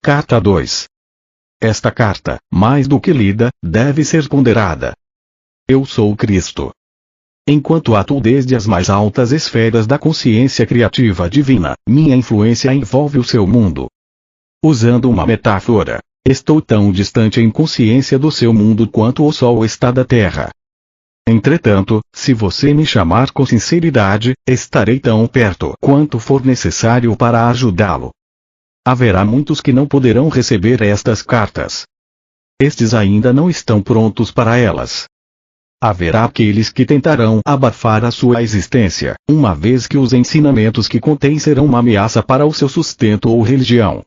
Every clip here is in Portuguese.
Carta 2. Esta carta, mais do que lida, deve ser ponderada. Eu sou Cristo. Enquanto atuo desde as mais altas esferas da consciência criativa divina, minha influência envolve o seu mundo. Usando uma metáfora, estou tão distante em consciência do seu mundo quanto o Sol está da Terra. Entretanto, se você me chamar com sinceridade, estarei tão perto quanto for necessário para ajudá-lo. Haverá muitos que não poderão receber estas cartas. Estes ainda não estão prontos para elas. Haverá aqueles que tentarão abafar a sua existência, uma vez que os ensinamentos que contém serão uma ameaça para o seu sustento ou religião.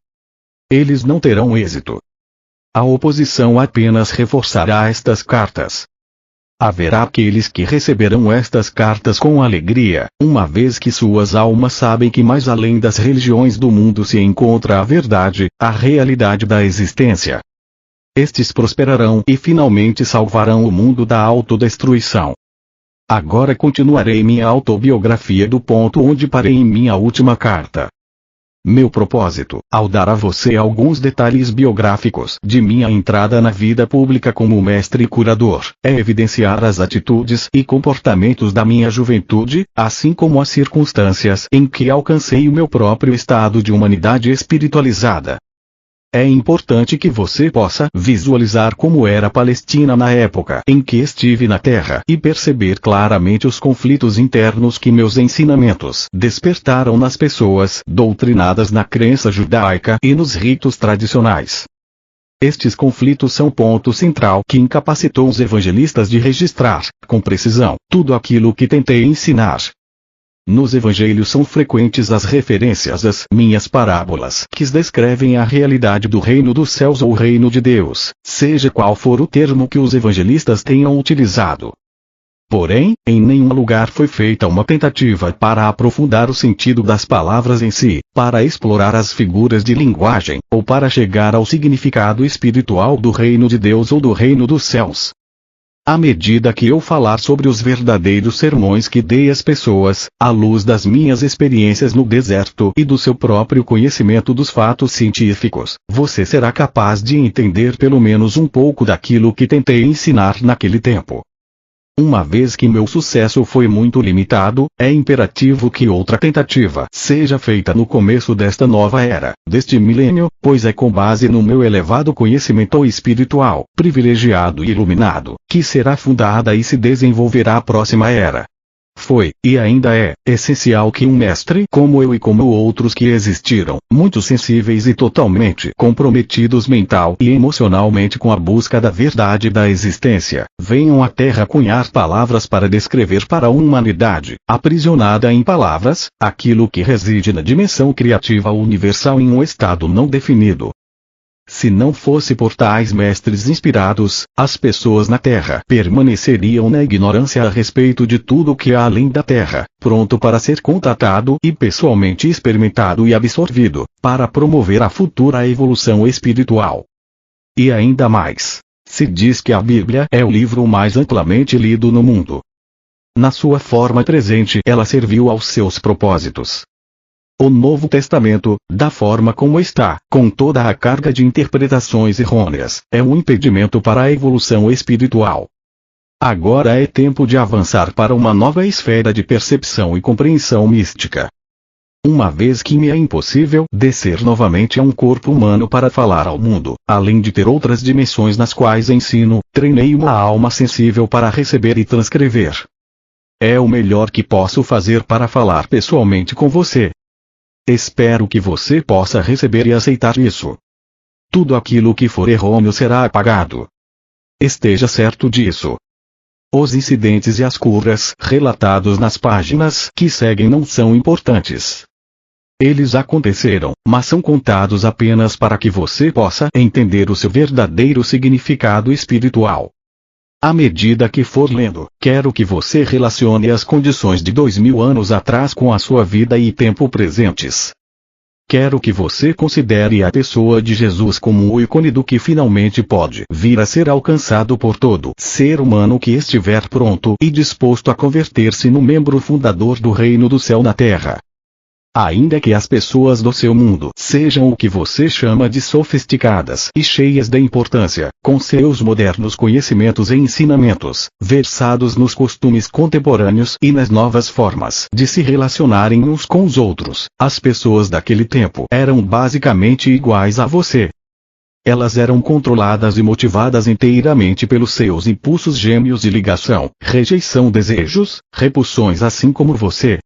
Eles não terão êxito. A oposição apenas reforçará estas cartas. Haverá aqueles que receberão estas cartas com alegria, uma vez que suas almas sabem que mais além das religiões do mundo se encontra a verdade, a realidade da existência. Estes prosperarão e finalmente salvarão o mundo da autodestruição. Agora continuarei minha autobiografia do ponto onde parei em minha última carta. Meu propósito, ao dar a você alguns detalhes biográficos de minha entrada na vida pública como mestre e curador, é evidenciar as atitudes e comportamentos da minha juventude, assim como as circunstâncias em que alcancei o meu próprio estado de humanidade espiritualizada. É importante que você possa visualizar como era a Palestina na época em que estive na Terra e perceber claramente os conflitos internos que meus ensinamentos despertaram nas pessoas doutrinadas na crença judaica e nos ritos tradicionais. Estes conflitos são ponto central que incapacitou os evangelistas de registrar, com precisão, tudo aquilo que tentei ensinar. Nos evangelhos são frequentes as referências às minhas parábolas que descrevem a realidade do reino dos céus ou reino de Deus, seja qual for o termo que os evangelistas tenham utilizado. Porém, em nenhum lugar foi feita uma tentativa para aprofundar o sentido das palavras em si, para explorar as figuras de linguagem, ou para chegar ao significado espiritual do reino de Deus ou do reino dos céus. À medida que eu falar sobre os verdadeiros sermões que dei às pessoas, à luz das minhas experiências no deserto e do seu próprio conhecimento dos fatos científicos, você será capaz de entender pelo menos um pouco daquilo que tentei ensinar naquele tempo. Uma vez que meu sucesso foi muito limitado, é imperativo que outra tentativa seja feita no começo desta nova era, deste milênio, pois é com base no meu elevado conhecimento espiritual, privilegiado e iluminado, que será fundada e se desenvolverá a próxima era. Foi, e ainda é, essencial que um mestre como eu e como outros que existiram, muito sensíveis e totalmente comprometidos mental e emocionalmente com a busca da verdade da existência, venham à Terra cunhar palavras para descrever para a humanidade, aprisionada em palavras, aquilo que reside na dimensão criativa universal em um estado não definido. Se não fosse por tais mestres inspirados, as pessoas na Terra permaneceriam na ignorância a respeito de tudo o que há além da Terra, pronto para ser contatado e pessoalmente experimentado e absorvido, para promover a futura evolução espiritual. E ainda mais, se diz que a Bíblia é o livro mais amplamente lido no mundo. Na sua forma presente ela serviu aos seus propósitos. O Novo Testamento, da forma como está, com toda a carga de interpretações errôneas, é um impedimento para a evolução espiritual. Agora é tempo de avançar para uma nova esfera de percepção e compreensão mística. Uma vez que me é impossível descer novamente a um corpo humano para falar ao mundo, além de ter outras dimensões nas quais ensino, treinei uma alma sensível para receber e transcrever. É o melhor que posso fazer para falar pessoalmente com você. Espero que você possa receber e aceitar isso. Tudo aquilo que for errôneo será apagado. Esteja certo disso. Os incidentes e as curas relatados nas páginas que seguem não são importantes. Eles aconteceram, mas são contados apenas para que você possa entender o seu verdadeiro significado espiritual. À medida que for lendo, quero que você relacione as condições de 2000 anos atrás com a sua vida e tempo presentes. Quero que você considere a pessoa de Jesus como o ícone do que finalmente pode vir a ser alcançado por todo ser humano que estiver pronto e disposto a converter-se no membro fundador do reino do céu na terra. Ainda que as pessoas do seu mundo sejam o que você chama de sofisticadas e cheias de importância, com seus modernos conhecimentos e ensinamentos, versados nos costumes contemporâneos e nas novas formas de se relacionarem uns com os outros, as pessoas daquele tempo eram basicamente iguais a você. Elas eram controladas e motivadas inteiramente pelos seus impulsos gêmeos de ligação, rejeição, desejos, repulsões, assim como você.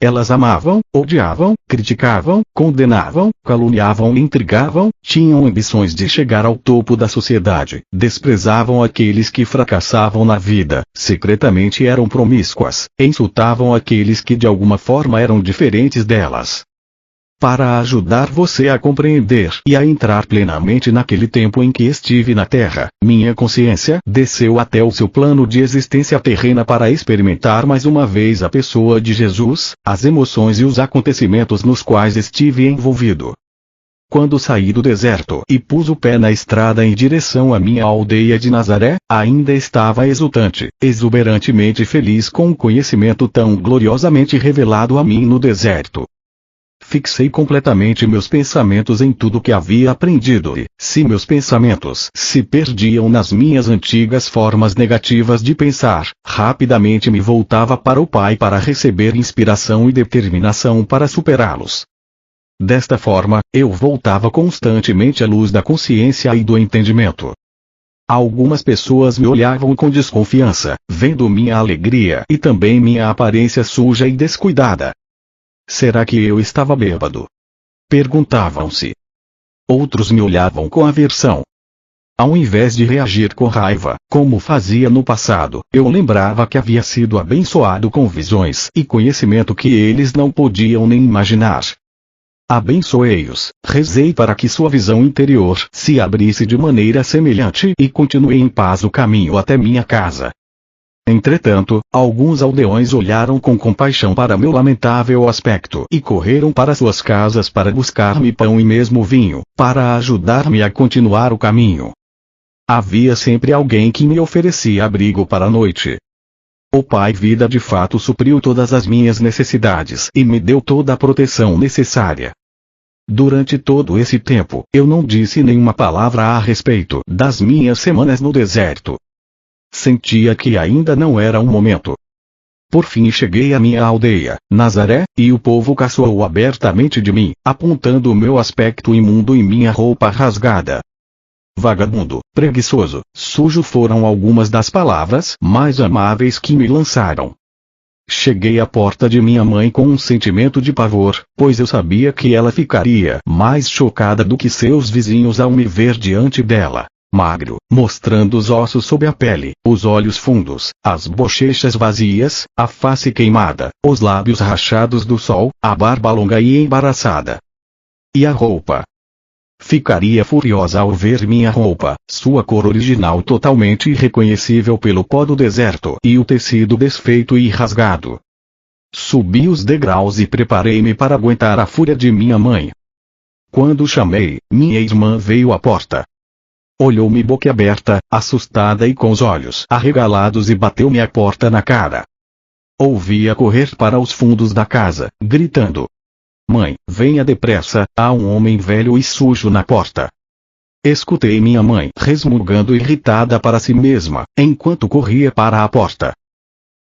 Elas amavam, odiavam, criticavam, condenavam, caluniavam e intrigavam, tinham ambições de chegar ao topo da sociedade, desprezavam aqueles que fracassavam na vida, secretamente eram promíscuas, insultavam aqueles que de alguma forma eram diferentes delas. Para ajudar você a compreender e a entrar plenamente naquele tempo em que estive na Terra, minha consciência desceu até o seu plano de existência terrena para experimentar mais uma vez a pessoa de Jesus, as emoções e os acontecimentos nos quais estive envolvido. Quando saí do deserto e pus o pé na estrada em direção à minha aldeia de Nazaré, ainda estava exultante, exuberantemente feliz com o conhecimento tão gloriosamente revelado a mim no deserto. Fixei completamente meus pensamentos em tudo que havia aprendido e, se meus pensamentos se perdiam nas minhas antigas formas negativas de pensar, rapidamente me voltava para o Pai para receber inspiração e determinação para superá-los. Desta forma, eu voltava constantemente à luz da consciência e do entendimento. Algumas pessoas me olhavam com desconfiança, vendo minha alegria e também minha aparência suja e descuidada. Será que eu estava bêbado? Perguntavam-se. Outros me olhavam com aversão. Ao invés de reagir com raiva, como fazia no passado, eu lembrava que havia sido abençoado com visões e conhecimento que eles não podiam nem imaginar. Abençoei-os, rezei para que sua visão interior se abrisse de maneira semelhante e continuei em paz o caminho até minha casa. Entretanto, alguns aldeões olharam com compaixão para meu lamentável aspecto e correram para suas casas para buscar-me pão e mesmo vinho, para ajudar-me a continuar o caminho. Havia sempre alguém que me oferecia abrigo para a noite. O Pai Vida de fato supriu todas as minhas necessidades e me deu toda a proteção necessária. Durante todo esse tempo, eu não disse nenhuma palavra a respeito das minhas semanas no deserto. Sentia que ainda não era o momento. Por fim cheguei à minha aldeia, Nazaré, e o povo caçoou abertamente de mim, apontando o meu aspecto imundo e minha roupa rasgada. Vagabundo, preguiçoso, sujo foram algumas das palavras mais amáveis que me lançaram. Cheguei à porta de minha mãe com um sentimento de pavor, pois eu sabia que ela ficaria mais chocada do que seus vizinhos ao me ver diante dela. Magro, mostrando os ossos sob a pele, os olhos fundos, as bochechas vazias, a face queimada, os lábios rachados do sol, a barba longa e embaraçada. E a roupa? Ficaria furiosa ao ver minha roupa, sua cor original totalmente irreconhecível pelo pó do deserto e o tecido desfeito e rasgado. Subi os degraus e preparei-me para aguentar a fúria de minha mãe. Quando chamei, minha irmã veio à porta. Olhou-me boquiaberta, assustada e com os olhos arregalados e bateu-me a porta na cara. Ouvi-a correr para os fundos da casa, gritando: "Mãe, venha depressa, há um homem velho e sujo na porta." Escutei minha mãe resmungando irritada para si mesma, enquanto corria para a porta.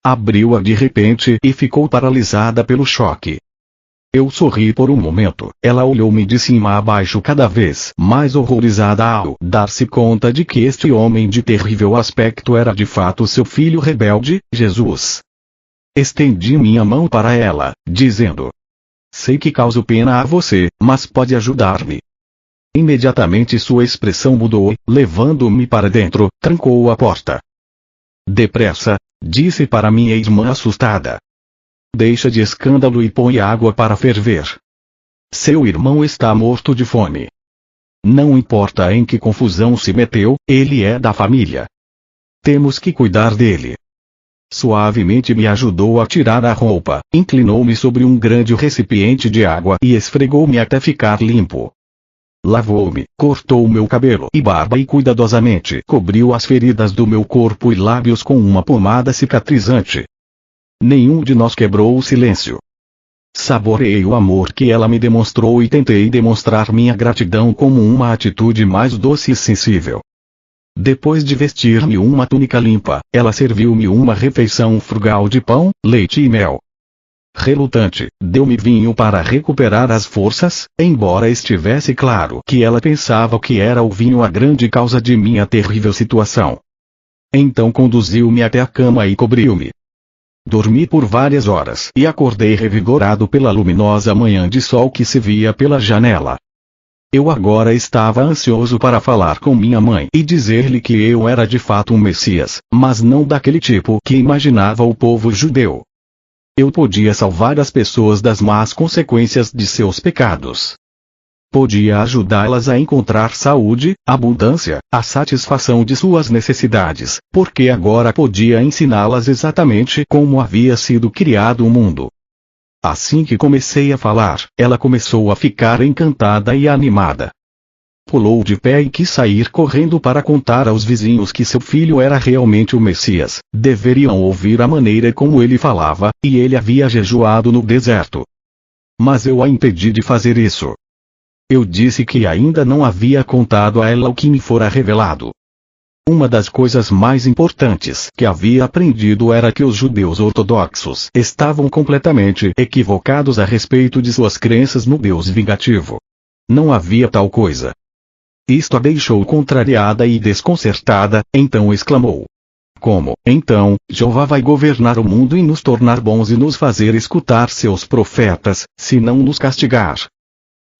Abriu-a de repente e ficou paralisada pelo choque. Eu sorri por um momento, ela olhou-me de cima a baixo cada vez mais horrorizada ao dar-se conta de que este homem de terrível aspecto era de fato seu filho rebelde, Jesus. Estendi minha mão para ela, dizendo: "Sei que causo pena a você, mas pode ajudar-me." Imediatamente sua expressão mudou e, levando-me para dentro, trancou a porta. "Depressa", disse para minha irmã assustada. "Deixa de escândalo e põe água para ferver. Seu irmão está morto de fome. Não importa em que confusão se meteu, ele é da família. Temos que cuidar dele." Suavemente me ajudou a tirar a roupa, inclinou-me sobre um grande recipiente de água e esfregou-me até ficar limpo. Lavou-me, cortou meu cabelo e barba e cuidadosamente cobriu as feridas do meu corpo e lábios com uma pomada cicatrizante. Nenhum de nós quebrou o silêncio. Saboreei o amor que ela me demonstrou e tentei demonstrar minha gratidão como uma atitude mais doce e sensível. Depois de vestir-me uma túnica limpa, ela serviu-me uma refeição frugal de pão, leite e mel. Relutante, deu-me vinho para recuperar as forças, embora estivesse claro que ela pensava que era o vinho a grande causa de minha terrível situação. Então conduziu-me até a cama e cobriu-me. Dormi por várias horas e acordei revigorado pela luminosa manhã de sol que se via pela janela. Eu agora estava ansioso para falar com minha mãe e dizer-lhe que eu era de fato um Messias, mas não daquele tipo que imaginava o povo judeu. Eu podia salvar as pessoas das más consequências de seus pecados. Podia ajudá-las a encontrar saúde, abundância, a satisfação de suas necessidades, porque agora podia ensiná-las exatamente como havia sido criado o mundo. Assim que comecei a falar, ela começou a ficar encantada e animada. Pulou de pé e quis sair correndo para contar aos vizinhos que seu filho era realmente o Messias, deveriam ouvir a maneira como ele falava, e ele havia jejuado no deserto. Mas eu a impedi de fazer isso. Eu disse que ainda não havia contado a ela o que me fora revelado. Uma das coisas mais importantes que havia aprendido era que os judeus ortodoxos estavam completamente equivocados a respeito de suas crenças no Deus vingativo. Não havia tal coisa. Isto a deixou contrariada e desconcertada, então exclamou: como, então, Jeová vai governar o mundo e nos tornar bons e nos fazer escutar seus profetas, se não nos castigar?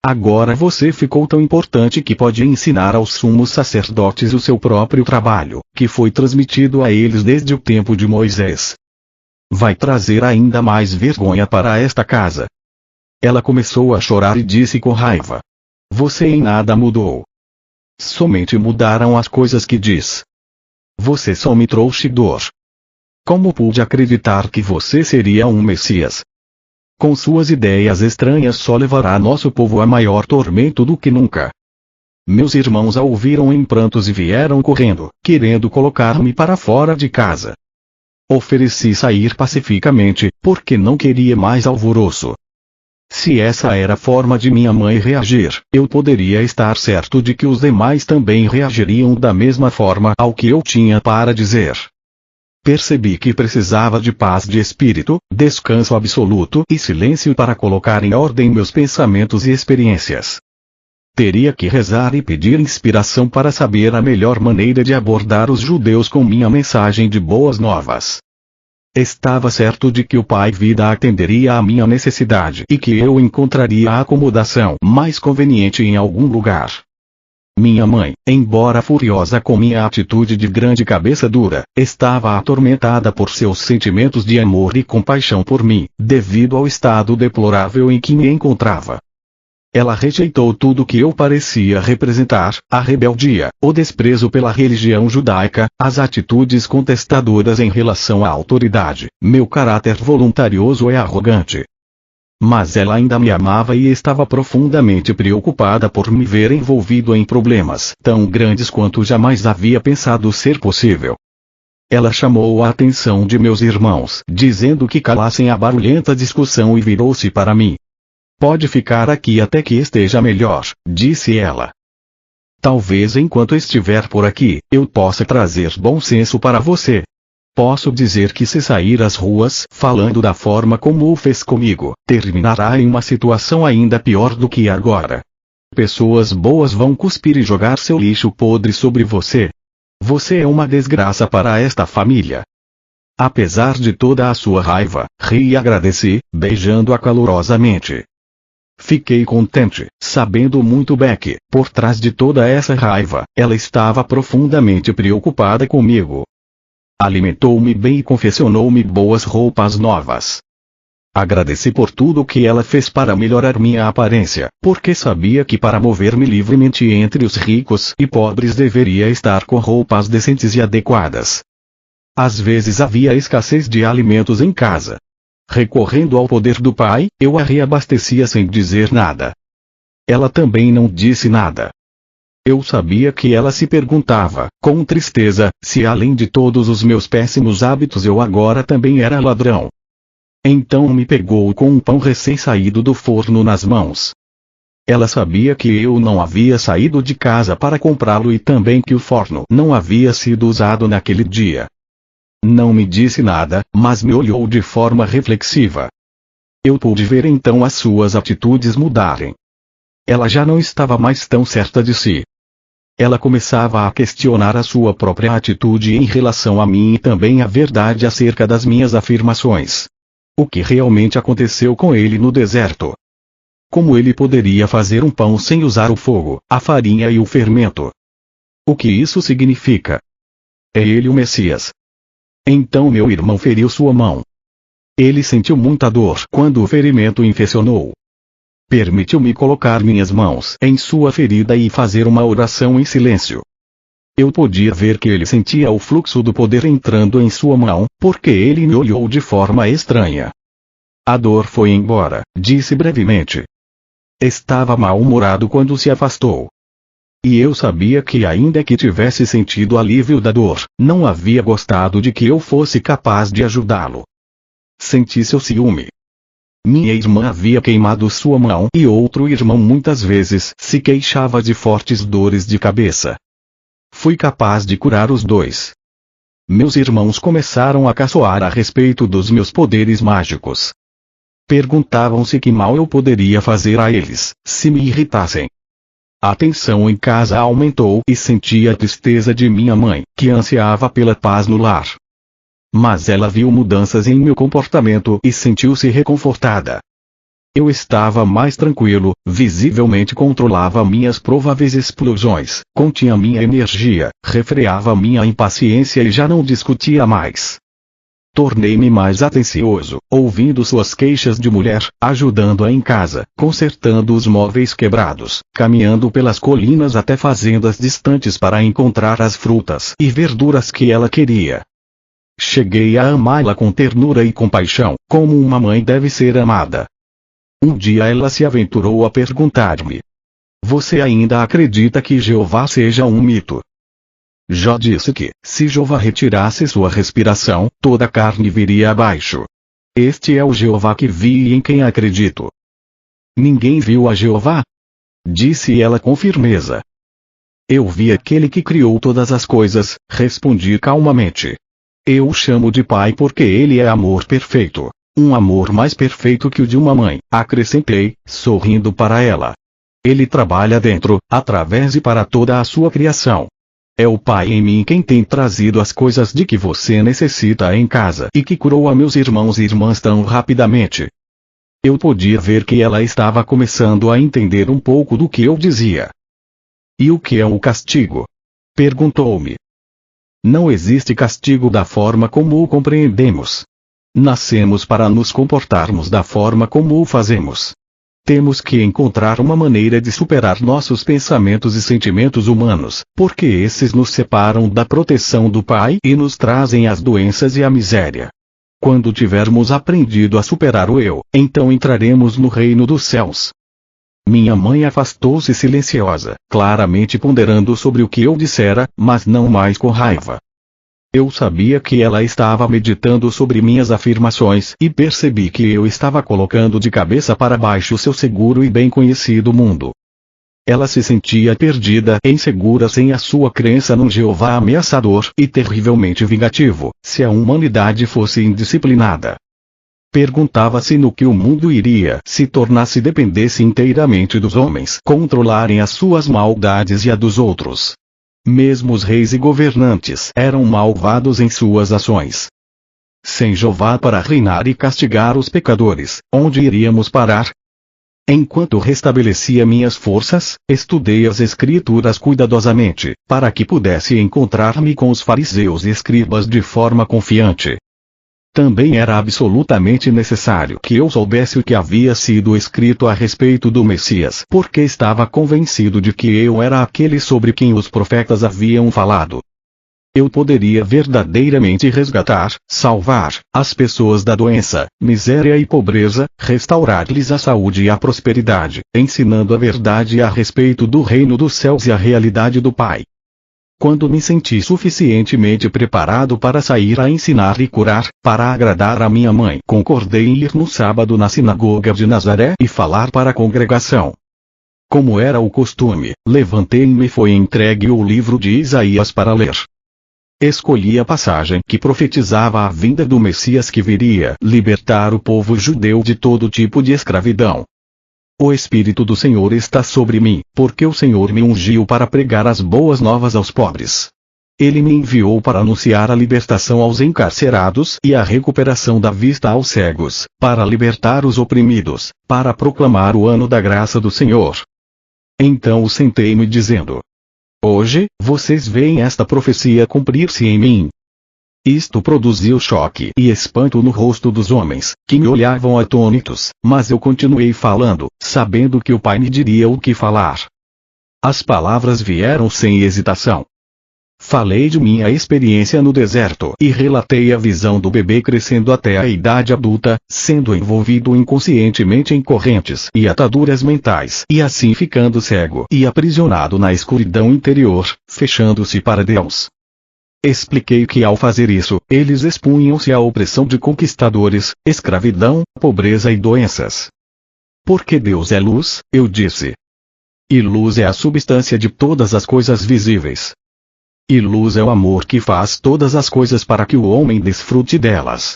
Agora você ficou tão importante que pode ensinar aos sumos sacerdotes o seu próprio trabalho, que foi transmitido a eles desde o tempo de Moisés. Vai trazer ainda mais vergonha para esta casa. Ela começou a chorar e disse com raiva: você em nada mudou. Somente mudaram as coisas que diz. Você só me trouxe dor. Como pude acreditar que você seria um Messias? Com suas ideias estranhas só levará nosso povo a maior tormento do que nunca. Meus irmãos a ouviram em prantos e vieram correndo, querendo colocar-me para fora de casa. Ofereci sair pacificamente, porque não queria mais alvoroço. Se essa era a forma de minha mãe reagir, eu poderia estar certo de que os demais também reagiriam da mesma forma ao que eu tinha para dizer. Percebi que precisava de paz de espírito, descanso absoluto e silêncio para colocar em ordem meus pensamentos e experiências. Teria que rezar e pedir inspiração para saber a melhor maneira de abordar os judeus com minha mensagem de boas novas. Estava certo de que o Pai Vida atenderia à minha necessidade e que eu encontraria a acomodação mais conveniente em algum lugar. Minha mãe, embora furiosa com minha atitude de grande cabeça dura, estava atormentada por seus sentimentos de amor e compaixão por mim, devido ao estado deplorável em que me encontrava. Ela rejeitou tudo que eu parecia representar, a rebeldia, o desprezo pela religião judaica, as atitudes contestadoras em relação à autoridade, meu caráter voluntarioso e arrogante. Mas ela ainda me amava e estava profundamente preocupada por me ver envolvido em problemas tão grandes quanto jamais havia pensado ser possível. Ela chamou a atenção de meus irmãos, dizendo que calassem a barulhenta discussão e virou-se para mim. Pode ficar aqui até que esteja melhor, disse ela. Talvez enquanto estiver por aqui, eu possa trazer bom senso para você. Posso dizer que se sair às ruas falando da forma como o fez comigo, terminará em uma situação ainda pior do que agora. Pessoas boas vão cuspir e jogar seu lixo podre sobre você. Você é uma desgraça para esta família. Apesar de toda a sua raiva, ri e agradeci, beijando-a calorosamente. Fiquei contente, sabendo muito bem que, por trás de toda essa raiva, ela estava profundamente preocupada comigo. Alimentou-me bem e confeccionou-me boas roupas novas. Agradeci por tudo o que ela fez para melhorar minha aparência, porque sabia que para mover-me livremente entre os ricos e pobres deveria estar com roupas decentes e adequadas. Às vezes havia escassez de alimentos em casa. Recorrendo ao poder do Pai, eu a reabastecia sem dizer nada. Ela também não disse nada. Eu sabia que ela se perguntava, com tristeza, se além de todos os meus péssimos hábitos eu agora também era ladrão. Então me pegou com um pão recém-saído do forno nas mãos. Ela sabia que eu não havia saído de casa para comprá-lo e também que o forno não havia sido usado naquele dia. Não me disse nada, mas me olhou de forma reflexiva. Eu pude ver então as suas atitudes mudarem. Ela já não estava mais tão certa de si. Ela começava a questionar a sua própria atitude em relação a mim e também a verdade acerca das minhas afirmações. O que realmente aconteceu com ele no deserto? Como ele poderia fazer um pão sem usar o fogo, a farinha e o fermento? O que isso significa? É ele o Messias. Então meu irmão feriu sua mão. Ele sentiu muita dor quando o ferimento infeccionou. Permitiu-me colocar minhas mãos em sua ferida e fazer uma oração em silêncio. Eu podia ver que ele sentia o fluxo do poder entrando em sua mão, porque ele me olhou de forma estranha. A dor foi embora, disse brevemente. Estava mal-humorado quando se afastou. E eu sabia que ainda que tivesse sentido o alívio da dor, não havia gostado de que eu fosse capaz de ajudá-lo. Senti seu ciúme. Minha irmã havia queimado sua mão e outro irmão muitas vezes se queixava de fortes dores de cabeça. Fui capaz de curar os dois. Meus irmãos começaram a caçoar a respeito dos meus poderes mágicos. Perguntavam-se que mal eu poderia fazer a eles, se me irritassem. A tensão em casa aumentou e senti a tristeza de minha mãe, que ansiava pela paz no lar. Mas ela viu mudanças em meu comportamento e sentiu-se reconfortada. Eu estava mais tranquilo, visivelmente controlava minhas prováveis explosões, continha minha energia, refreava minha impaciência e já não discutia mais. Tornei-me mais atencioso, ouvindo suas queixas de mulher, ajudando-a em casa, consertando os móveis quebrados, caminhando pelas colinas até fazendas distantes para encontrar as frutas e verduras que ela queria. Cheguei a amá-la com ternura e compaixão, como uma mãe deve ser amada. Um dia ela se aventurou a perguntar-me: "Você ainda acredita que Jeová seja um mito?" Já disse que, se Jeová retirasse sua respiração, toda a carne viria abaixo. Este é o Jeová que vi e em quem acredito. Ninguém viu a Jeová? Disse ela com firmeza. Eu vi aquele que criou todas as coisas, respondi calmamente. Eu o chamo de Pai porque ele é amor perfeito. Um amor mais perfeito que o de uma mãe, acrescentei, sorrindo para ela. Ele trabalha dentro, através e para toda a sua criação. É o Pai em mim quem tem trazido as coisas de que você necessita em casa e que curou a meus irmãos e irmãs tão rapidamente. Eu podia ver que ela estava começando a entender um pouco do que eu dizia. E o que é o castigo? Perguntou-me. Não existe castigo da forma como o compreendemos. Nascemos para nos comportarmos da forma como o fazemos. Temos que encontrar uma maneira de superar nossos pensamentos e sentimentos humanos, porque esses nos separam da proteção do Pai e nos trazem as doenças e a miséria. Quando tivermos aprendido a superar o eu, então entraremos no reino dos céus. Minha mãe afastou-se silenciosa, claramente ponderando sobre o que eu dissera, mas não mais com raiva. Eu sabia que ela estava meditando sobre minhas afirmações e percebi que eu estava colocando de cabeça para baixo seu seguro e bem conhecido mundo. Ela se sentia perdida e insegura sem a sua crença num Jeová ameaçador e terrivelmente vingativo, se a humanidade fosse indisciplinada. Perguntava-se no que o mundo iria se tornasse dependesse inteiramente dos homens controlarem as suas maldades e a dos outros. Mesmo os reis e governantes eram malvados em suas ações. Sem Jeová para reinar e castigar os pecadores, onde iríamos parar? Enquanto restabelecia minhas forças, estudei as Escrituras cuidadosamente, para que pudesse encontrar-me com os fariseus e escribas de forma confiante. Também era absolutamente necessário que eu soubesse o que havia sido escrito a respeito do Messias, porque estava convencido de que eu era aquele sobre quem os profetas haviam falado. Eu poderia verdadeiramente resgatar, salvar, as pessoas da doença, miséria e pobreza, restaurar-lhes a saúde e a prosperidade, ensinando a verdade a respeito do reino dos céus e a realidade do Pai. Quando me senti suficientemente preparado para sair a ensinar e curar, para agradar a minha mãe, concordei em ir no sábado na sinagoga de Nazaré e falar para a congregação. Como era o costume, levantei-me e foi entregue o livro de Isaías para ler. Escolhi a passagem que profetizava a vinda do Messias que viria libertar o povo judeu de todo tipo de escravidão. O Espírito do Senhor está sobre mim, porque o Senhor me ungiu para pregar as boas novas aos pobres. Ele me enviou para anunciar a libertação aos encarcerados e a recuperação da vista aos cegos, para libertar os oprimidos, para proclamar o ano da graça do Senhor. Então sentei-me dizendo: hoje, vocês veem esta profecia cumprir-se em mim. Isto produziu choque e espanto no rosto dos homens, que me olhavam atônitos, mas eu continuei falando, sabendo que o Pai me diria o que falar. As palavras vieram sem hesitação. Falei de minha experiência no deserto e relatei a visão do bebê crescendo até a idade adulta, sendo envolvido inconscientemente em correntes e ataduras mentais e assim ficando cego e aprisionado na escuridão interior, fechando-se para Deus. Expliquei que ao fazer isso, eles expunham-se à opressão de conquistadores, escravidão, pobreza e doenças. Porque Deus é luz, eu disse. E luz é a substância de todas as coisas visíveis. E luz é o amor que faz todas as coisas para que o homem desfrute delas.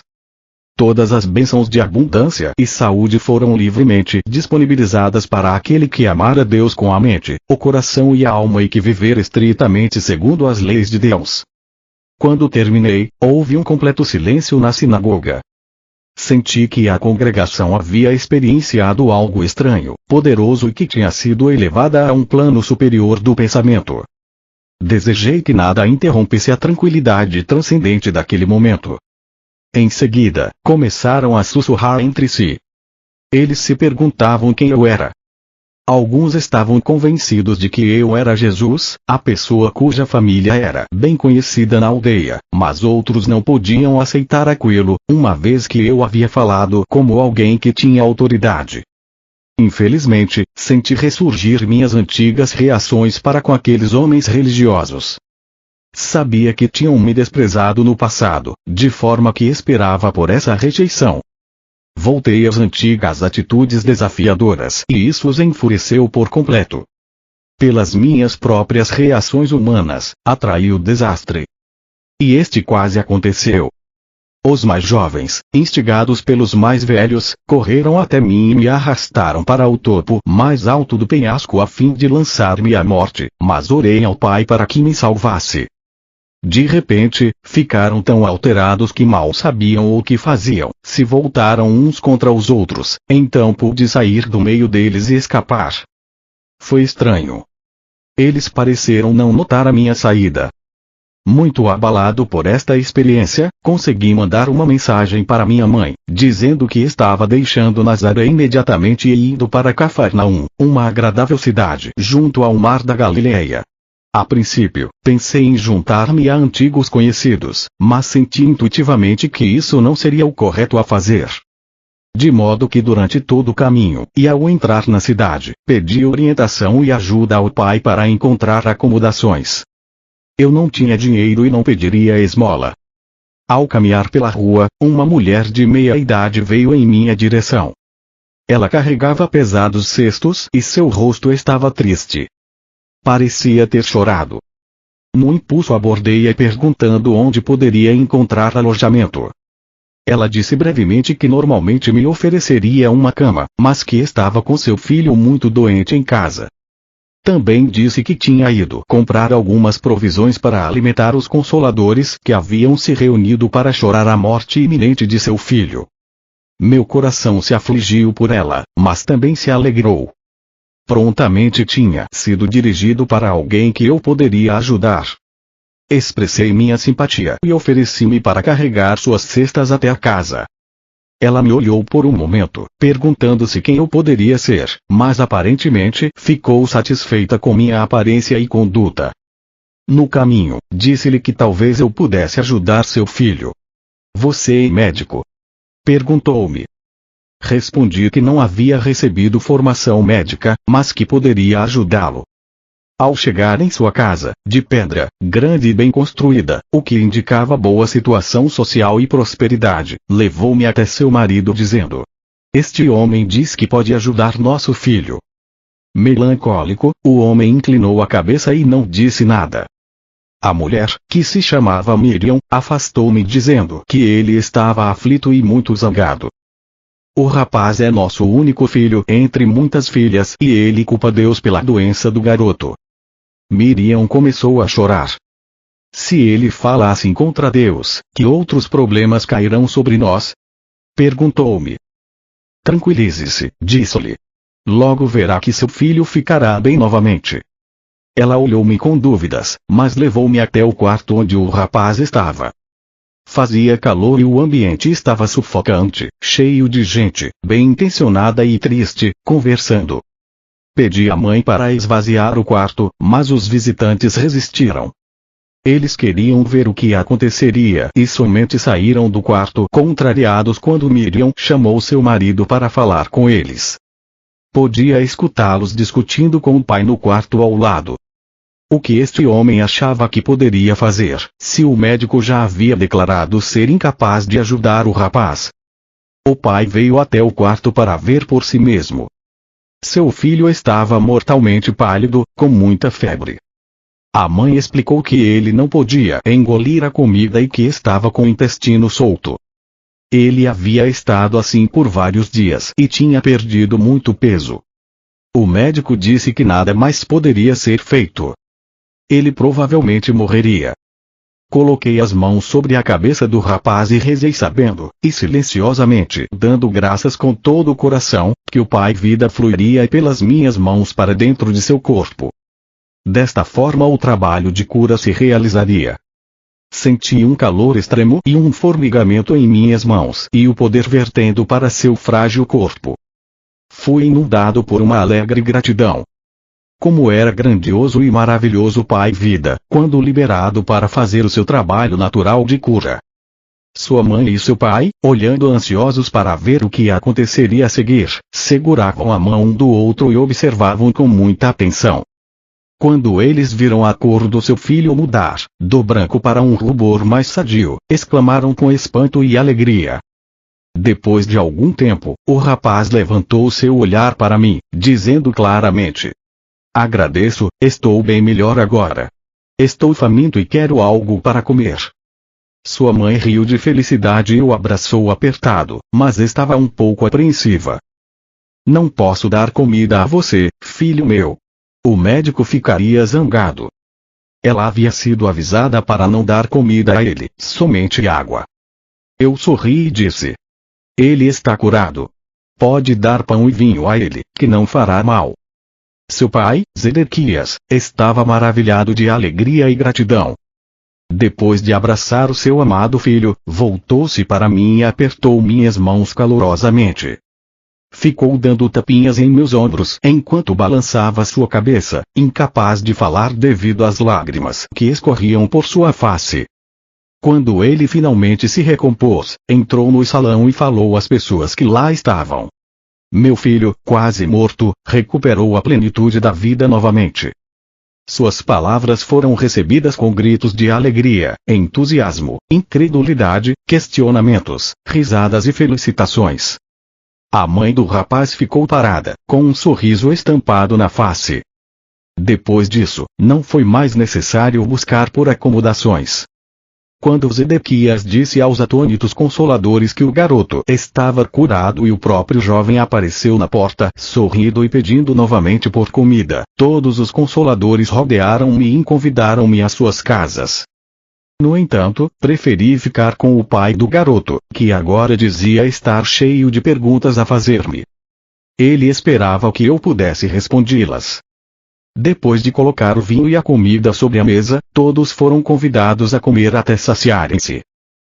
Todas as bênçãos de abundância e saúde foram livremente disponibilizadas para aquele que amar a Deus com a mente, o coração e a alma e que viver estritamente segundo as leis de Deus. Quando terminei, houve um completo silêncio na sinagoga. Senti que a congregação havia experienciado algo estranho, poderoso e que tinha sido elevada a um plano superior do pensamento. Desejei que nada interrompesse a tranquilidade transcendente daquele momento. Em seguida, começaram a sussurrar entre si. Eles se perguntavam quem eu era. Alguns estavam convencidos de que eu era Jesus, a pessoa cuja família era bem conhecida na aldeia, mas outros não podiam aceitar aquilo, uma vez que eu havia falado como alguém que tinha autoridade. Infelizmente, senti ressurgir minhas antigas reações para com aqueles homens religiosos. Sabia que tinham me desprezado no passado, de forma que esperava por essa rejeição. Voltei às antigas atitudes desafiadoras e isso os enfureceu por completo. Pelas minhas próprias reações humanas, atraí o desastre. E este quase aconteceu. Os mais jovens, instigados pelos mais velhos, correram até mim e me arrastaram para o topo mais alto do penhasco a fim de lançar-me à morte, mas orei ao Pai para que me salvasse. De repente, ficaram tão alterados que mal sabiam o que faziam, se voltaram uns contra os outros, então pude sair do meio deles e escapar. Foi estranho. Eles pareceram não notar a minha saída. Muito abalado por esta experiência, consegui mandar uma mensagem para minha mãe, dizendo que estava deixando Nazaré imediatamente e indo para Cafarnaum, uma agradável cidade junto ao mar da Galileia. A princípio, pensei em juntar-me a antigos conhecidos, mas senti intuitivamente que isso não seria o correto a fazer. De modo que durante todo o caminho, e ao entrar na cidade, pedi orientação e ajuda ao Pai para encontrar acomodações. Eu não tinha dinheiro e não pediria esmola. Ao caminhar pela rua, uma mulher de meia idade veio em minha direção. Ela carregava pesados cestos e seu rosto estava triste. Parecia ter chorado. No impulso abordei-a perguntando onde poderia encontrar alojamento. Ela disse brevemente que normalmente me ofereceria uma cama, mas que estava com seu filho muito doente em casa. Também disse que tinha ido comprar algumas provisões para alimentar os consoladores que haviam se reunido para chorar a morte iminente de seu filho. Meu coração se afligiu por ela, mas também se alegrou. Prontamente tinha sido dirigido para alguém que eu poderia ajudar. Expressei minha simpatia e ofereci-me para carregar suas cestas até a casa. Ela me olhou por um momento, perguntando-se quem eu poderia ser, mas aparentemente ficou satisfeita com minha aparência e conduta. No caminho, disse-lhe que talvez eu pudesse ajudar seu filho. Você é médico? Perguntou-me. Respondi que não havia recebido formação médica, mas que poderia ajudá-lo. Ao chegar em sua casa, de pedra, grande e bem construída, o que indicava boa situação social e prosperidade, levou-me até seu marido dizendo: "Este homem diz que pode ajudar nosso filho." Melancólico, o homem inclinou a cabeça e não disse nada. A mulher, que se chamava Miriam, afastou-me dizendo que ele estava aflito e muito zangado. "O rapaz é nosso único filho entre muitas filhas e ele culpa Deus pela doença do garoto." Miriam começou a chorar. "Se ele fala assim contra Deus, que outros problemas cairão sobre nós?" Perguntou-me. "Tranquilize-se", disse-lhe. "Logo verá que seu filho ficará bem novamente." Ela olhou-me com dúvidas, mas levou-me até o quarto onde o rapaz estava. Fazia calor e o ambiente estava sufocante, cheio de gente, bem intencionada e triste, conversando. Pedi à mãe para esvaziar o quarto, mas os visitantes resistiram. Eles queriam ver o que aconteceria e somente saíram do quarto contrariados quando Miriam chamou seu marido para falar com eles. Podia escutá-los discutindo com o pai no quarto ao lado. O que este homem achava que poderia fazer, se o médico já havia declarado ser incapaz de ajudar o rapaz? O pai veio até o quarto para ver por si mesmo. Seu filho estava mortalmente pálido, com muita febre. A mãe explicou que ele não podia engolir a comida e que estava com o intestino solto. Ele havia estado assim por vários dias e tinha perdido muito peso. O médico disse que nada mais poderia ser feito. Ele provavelmente morreria. Coloquei as mãos sobre a cabeça do rapaz e rezei sabendo, e silenciosamente dando graças com todo o coração, que o Pai Vida fluiria pelas minhas mãos para dentro de seu corpo. Desta forma o trabalho de cura se realizaria. Senti um calor extremo e um formigamento em minhas mãos e o poder vertendo para seu frágil corpo. Fui inundado por uma alegre gratidão. Como era grandioso e maravilhoso o Pai Vida, quando liberado para fazer o seu trabalho natural de cura. Sua mãe e seu pai, olhando ansiosos para ver o que aconteceria a seguir, seguravam a mão um do outro e observavam com muita atenção. Quando eles viram a cor do seu filho mudar, do branco para um rubor mais sadio, exclamaram com espanto e alegria. Depois de algum tempo, o rapaz levantou seu olhar para mim, dizendo claramente: "Agradeço, estou bem melhor agora. Estou faminto e quero algo para comer." Sua mãe riu de felicidade e o abraçou apertado, mas estava um pouco apreensiva. "Não posso dar comida a você, filho meu. O médico ficaria zangado." Ela havia sido avisada para não dar comida a ele, somente água. Eu sorri e disse: "Ele está curado. Pode dar pão e vinho a ele, que não fará mal." Seu pai, Zedequias, estava maravilhado de alegria e gratidão. Depois de abraçar o seu amado filho, voltou-se para mim e apertou minhas mãos calorosamente. Ficou dando tapinhas em meus ombros enquanto balançava sua cabeça, incapaz de falar devido às lágrimas que escorriam por sua face. Quando ele finalmente se recompôs, entrou no salão e falou às pessoas que lá estavam. Meu filho, quase morto, recuperou a plenitude da vida novamente. Suas palavras foram recebidas com gritos de alegria, entusiasmo, incredulidade, questionamentos, risadas e felicitações. A mãe do rapaz ficou parada, com um sorriso estampado na face. Depois disso, não foi mais necessário buscar por acomodações. Quando Zedequias disse aos atônitos consoladores que o garoto estava curado e o próprio jovem apareceu na porta, sorrindo e pedindo novamente por comida, todos os consoladores rodearam-me e convidaram-me às suas casas. No entanto, preferi ficar com o pai do garoto, que agora dizia estar cheio de perguntas a fazer-me. Ele esperava que eu pudesse respondê-las. Depois de colocar o vinho e a comida sobre a mesa, todos foram convidados a comer até saciarem-se.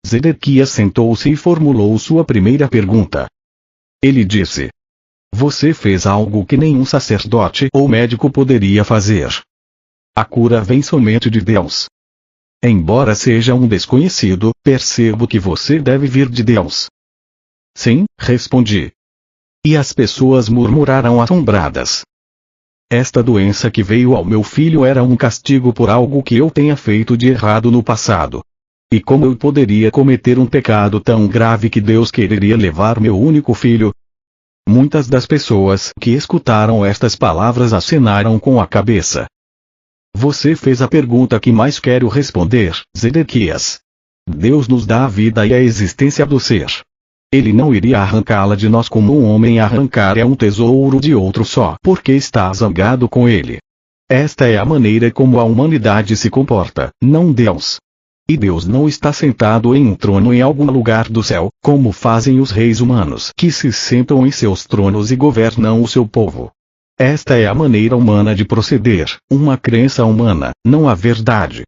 Zedequias sentou-se e formulou sua primeira pergunta. Ele disse: "Você fez algo que nenhum sacerdote ou médico poderia fazer. A cura vem somente de Deus. Embora seja um desconhecido, percebo que você deve vir de Deus." "Sim", respondi. E as pessoas murmuraram assombradas. Esta doença que veio ao meu filho era um castigo por algo que eu tenha feito de errado no passado. E como eu poderia cometer um pecado tão grave que Deus quereria levar meu único filho? Muitas das pessoas que escutaram estas palavras acenaram com a cabeça. Você fez a pergunta que mais quero responder, Zedequias. Deus nos dá a vida e a existência do ser. Ele não iria arrancá-la de nós como um homem arrancar um tesouro de outro só porque está zangado com ele. Esta é a maneira como a humanidade se comporta, não Deus. E Deus não está sentado em um trono em algum lugar do céu, como fazem os reis humanos que se sentam em seus tronos e governam o seu povo. Esta é a maneira humana de proceder, uma crença humana, não a verdade.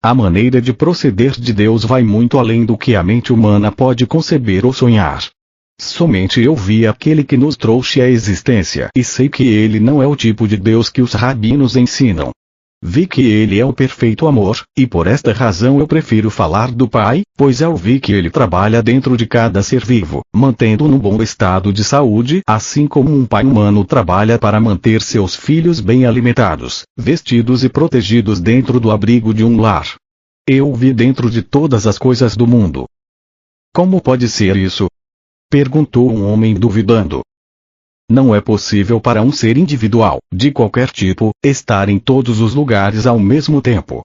A maneira de proceder de Deus vai muito além do que a mente humana pode conceber ou sonhar. Somente eu vi aquele que nos trouxe à existência e sei que ele não é o tipo de Deus que os rabinos ensinam. Vi que ele é o perfeito amor, e por esta razão eu prefiro falar do Pai, pois eu vi que ele trabalha dentro de cada ser vivo, mantendo-o num bom estado de saúde, assim como um pai humano trabalha para manter seus filhos bem alimentados, vestidos e protegidos dentro do abrigo de um lar. Eu vi dentro de todas as coisas do mundo. Como pode ser isso? Perguntou um homem duvidando. Não é possível para um ser individual, de qualquer tipo, estar em todos os lugares ao mesmo tempo.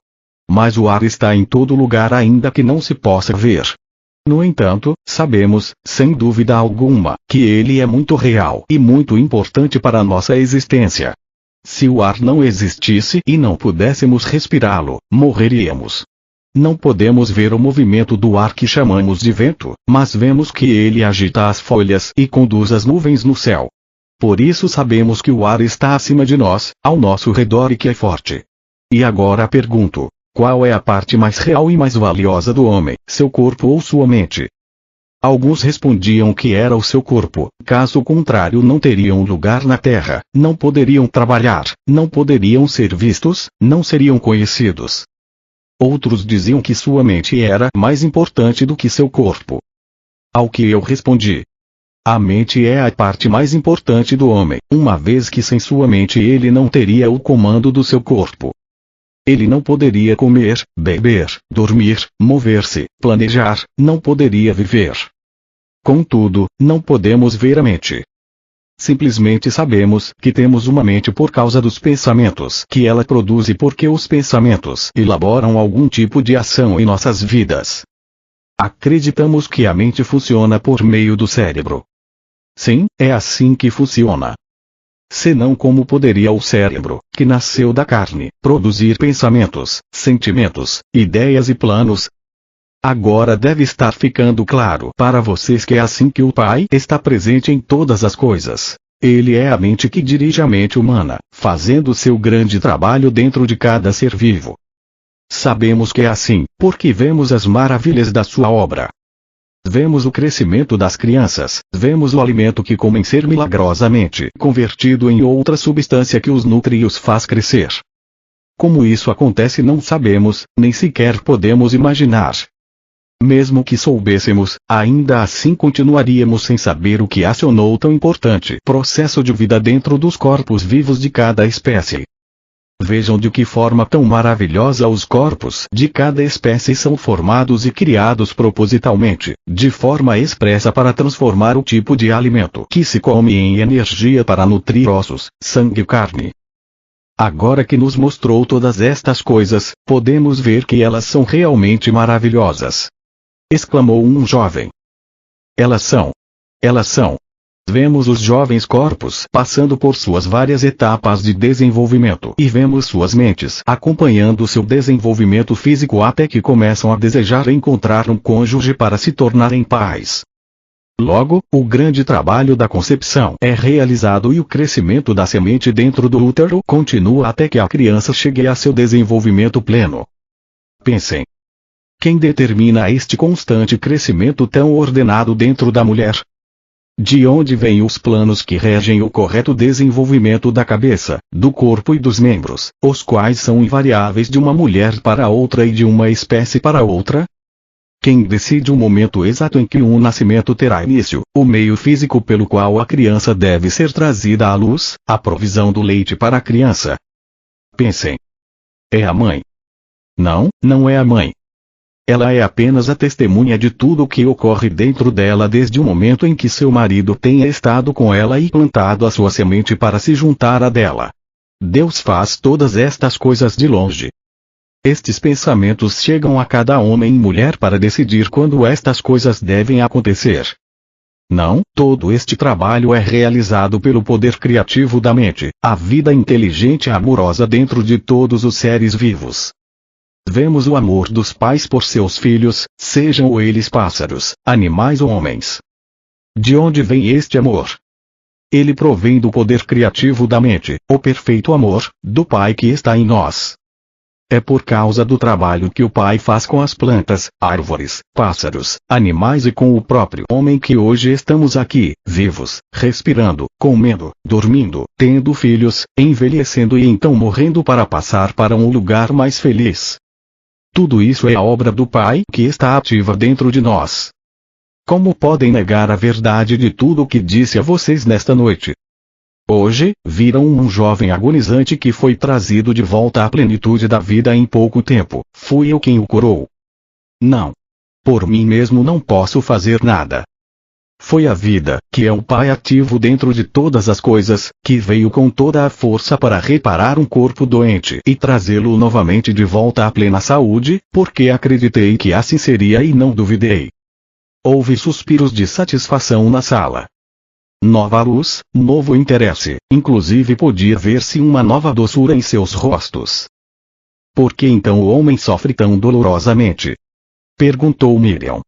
Mas o ar está em todo lugar ainda que não se possa ver. No entanto, sabemos, sem dúvida alguma, que ele é muito real e muito importante para a nossa existência. Se o ar não existisse e não pudéssemos respirá-lo, morreríamos. Não podemos ver o movimento do ar que chamamos de vento, mas vemos que ele agita as folhas e conduz as nuvens no céu. Por isso sabemos que o ar está acima de nós, ao nosso redor e que é forte. E agora pergunto, qual é a parte mais real e mais valiosa do homem, seu corpo ou sua mente? Alguns respondiam que era o seu corpo, caso contrário não teriam lugar na terra, não poderiam trabalhar, não poderiam ser vistos, não seriam conhecidos. Outros diziam que sua mente era mais importante do que seu corpo. Ao que eu respondi: a mente é a parte mais importante do homem, uma vez que sem sua mente ele não teria o comando do seu corpo. Ele não poderia comer, beber, dormir, mover-se, planejar, não poderia viver. Contudo, não podemos ver a mente. Simplesmente sabemos que temos uma mente por causa dos pensamentos que ela produz e porque os pensamentos elaboram algum tipo de ação em nossas vidas. Acreditamos que a mente funciona por meio do cérebro. Sim, é assim que funciona. Senão como poderia o cérebro, que nasceu da carne, produzir pensamentos, sentimentos, ideias e planos? Agora deve estar ficando claro para vocês que é assim que o Pai está presente em todas as coisas. Ele é a mente que dirige a mente humana, fazendo seu grande trabalho dentro de cada ser vivo. Sabemos que é assim, porque vemos as maravilhas da sua obra. Vemos o crescimento das crianças, vemos o alimento que comem ser milagrosamente convertido em outra substância que os nutre e os faz crescer. Como isso acontece não sabemos, nem sequer podemos imaginar. Mesmo que soubéssemos, ainda assim continuaríamos sem saber o que acionou tão importante processo de vida dentro dos corpos vivos de cada espécie. Vejam de que forma tão maravilhosa os corpos de cada espécie são formados e criados propositalmente, de forma expressa para transformar o tipo de alimento que se come em energia para nutrir ossos, sangue e carne. Agora que nos mostrou todas estas coisas, podemos ver que elas são realmente maravilhosas. Exclamou um jovem. Elas são. Elas são. Vemos os jovens corpos passando por suas várias etapas de desenvolvimento e vemos suas mentes acompanhando seu desenvolvimento físico até que começam a desejar encontrar um cônjuge para se tornarem pais. Logo, o grande trabalho da concepção é realizado e o crescimento da semente dentro do útero continua até que a criança chegue a seu desenvolvimento pleno. Pensem. Quem determina este constante crescimento tão ordenado dentro da mulher? De onde vêm os planos que regem o correto desenvolvimento da cabeça, do corpo e dos membros, os quais são invariáveis de uma mulher para outra e de uma espécie para outra? Quem decide o momento exato em que um nascimento terá início, o meio físico pelo qual a criança deve ser trazida à luz, a provisão do leite para a criança? Pensem. É a mãe. Não, não é a mãe. Ela é apenas a testemunha de tudo o que ocorre dentro dela desde o momento em que seu marido tenha estado com ela e plantado a sua semente para se juntar à dela. Deus faz todas estas coisas de longe. Estes pensamentos chegam a cada homem e mulher para decidir quando estas coisas devem acontecer. Não, todo este trabalho é realizado pelo poder criativo da mente, a vida inteligente e amorosa dentro de todos os seres vivos. Vemos o amor dos pais por seus filhos, sejam eles pássaros, animais ou homens. De onde vem este amor? Ele provém do poder criativo da mente, o perfeito amor, do Pai que está em nós. É por causa do trabalho que o Pai faz com as plantas, árvores, pássaros, animais e com o próprio homem que hoje estamos aqui, vivos, respirando, comendo, dormindo, tendo filhos, envelhecendo e então morrendo para passar para um lugar mais feliz. Tudo isso é a obra do Pai que está ativa dentro de nós. Como podem negar a verdade de tudo o que disse a vocês nesta noite? Hoje, viram um jovem agonizante que foi trazido de volta à plenitude da vida em pouco tempo. Fui eu quem o curou. Não. Por mim mesmo não posso fazer nada. Foi a vida, que é o Pai ativo dentro de todas as coisas, que veio com toda a força para reparar um corpo doente e trazê-lo novamente de volta à plena saúde, porque acreditei que assim seria e não duvidei. Houve suspiros de satisfação na sala. Nova luz, novo interesse, inclusive podia ver-se uma nova doçura em seus rostos. Por que então o homem sofre tão dolorosamente? Perguntou Miriam.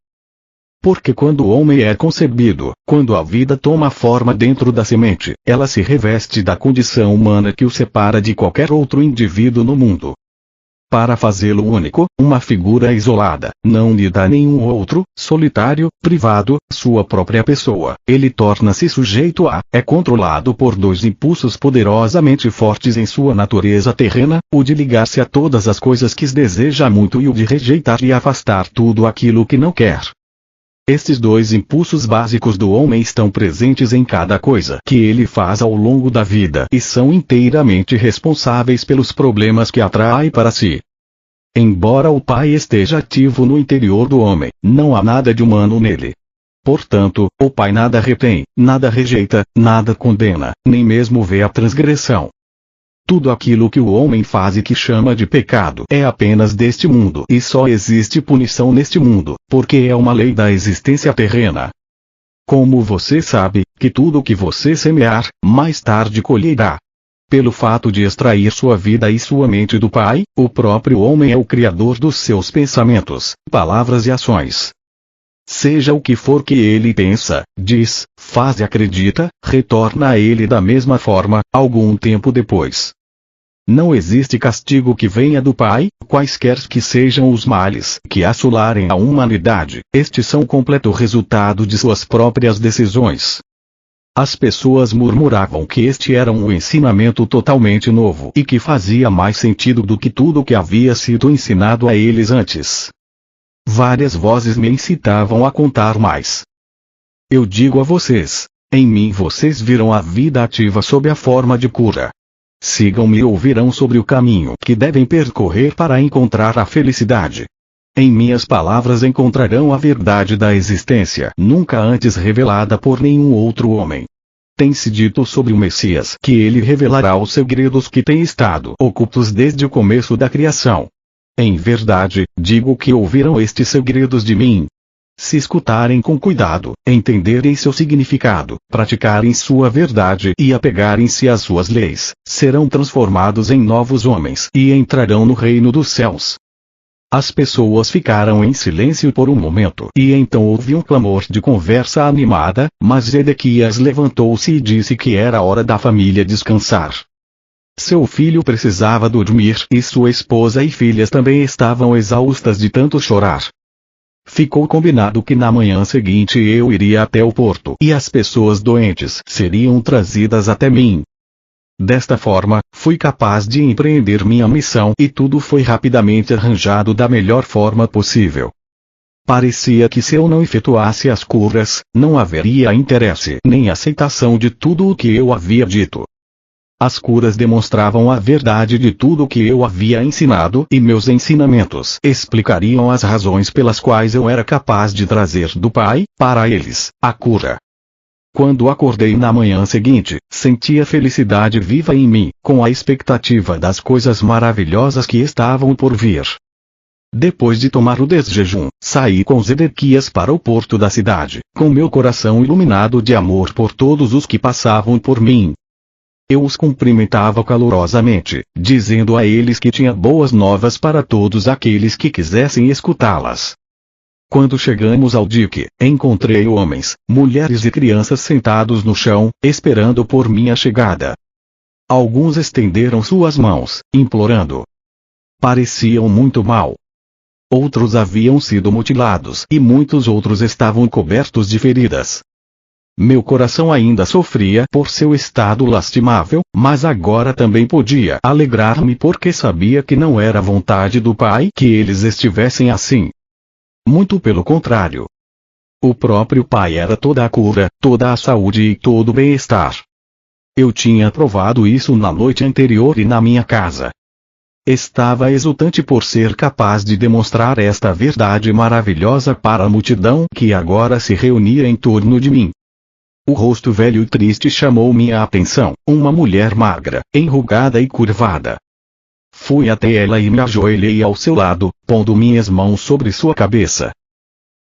Porque quando o homem é concebido, quando a vida toma forma dentro da semente, ela se reveste da condição humana que o separa de qualquer outro indivíduo no mundo. Para fazê-lo único, uma figura isolada, não lhe dá nenhum outro, solitário, privado, sua própria pessoa, ele torna-se sujeito a, é controlado por dois impulsos poderosamente fortes em sua natureza terrena, o de ligar-se a todas as coisas que deseja muito e o de rejeitar e afastar tudo aquilo que não quer. Estes dois impulsos básicos do homem estão presentes em cada coisa que ele faz ao longo da vida e são inteiramente responsáveis pelos problemas que atrai para si. Embora o Pai esteja ativo no interior do homem, não há nada de humano nele. Portanto, o Pai nada retém, nada rejeita, nada condena, nem mesmo vê a transgressão. Tudo aquilo que o homem faz e que chama de pecado é apenas deste mundo e só existe punição neste mundo, porque é uma lei da existência terrena. Como você sabe, que tudo o que você semear, mais tarde colherá. Pelo fato de extrair sua vida e sua mente do Pai, o próprio homem é o criador dos seus pensamentos, palavras e ações. Seja o que for que ele pensa, diz, faz e acredita, retorna a ele da mesma forma, algum tempo depois. Não existe castigo que venha do Pai, quaisquer que sejam os males que assolarem a humanidade, estes são completo resultado de suas próprias decisões. As pessoas murmuravam que este era um ensinamento totalmente novo e que fazia mais sentido do que tudo que havia sido ensinado a eles antes. Várias vozes me incitavam a contar mais. Eu digo a vocês, em mim vocês viram a vida ativa sob a forma de cura. Sigam-me e ouvirão sobre o caminho que devem percorrer para encontrar a felicidade. Em minhas palavras encontrarão a verdade da existência, nunca antes revelada por nenhum outro homem. Tem-se dito sobre o Messias que ele revelará os segredos que têm estado ocultos desde o começo da criação. Em verdade, digo que ouvirão estes segredos de mim. Se escutarem com cuidado, entenderem seu significado, praticarem sua verdade e apegarem-se às suas leis, serão transformados em novos homens e entrarão no reino dos céus. As pessoas ficaram em silêncio por um momento e então houve um clamor de conversa animada, mas Zedequias levantou-se e disse que era hora da família descansar. Seu filho precisava dormir e sua esposa e filhas também estavam exaustas de tanto chorar. Ficou combinado que na manhã seguinte eu iria até o porto e as pessoas doentes seriam trazidas até mim. Desta forma, fui capaz de empreender minha missão e tudo foi rapidamente arranjado da melhor forma possível. Parecia que se eu não efetuasse as curas, não haveria interesse nem aceitação de tudo o que eu havia dito. As curas demonstravam a verdade de tudo o que eu havia ensinado e meus ensinamentos explicariam as razões pelas quais eu era capaz de trazer do Pai, para eles, a cura. Quando acordei na manhã seguinte, sentia felicidade viva em mim, com a expectativa das coisas maravilhosas que estavam por vir. Depois de tomar o desjejum, saí com Zedequias para o porto da cidade, com meu coração iluminado de amor por todos os que passavam por mim. Eu os cumprimentava calorosamente, dizendo a eles que tinha boas novas para todos aqueles que quisessem escutá-las. Quando chegamos ao dique, encontrei homens, mulheres e crianças sentados no chão, esperando por minha chegada. Alguns estenderam suas mãos, implorando. Pareciam muito mal. Outros haviam sido mutilados e muitos outros estavam cobertos de feridas. Meu coração ainda sofria por seu estado lastimável, mas agora também podia alegrar-me porque sabia que não era vontade do Pai que eles estivessem assim. Muito pelo contrário. O próprio Pai era toda a cura, toda a saúde e todo o bem-estar. Eu tinha provado isso na noite anterior e na minha casa. Estava exultante por ser capaz de demonstrar esta verdade maravilhosa para a multidão que agora se reunia em torno de mim. O rosto velho e triste chamou minha atenção, uma mulher magra, enrugada e curvada. Fui até ela e me ajoelhei ao seu lado, pondo minhas mãos sobre sua cabeça.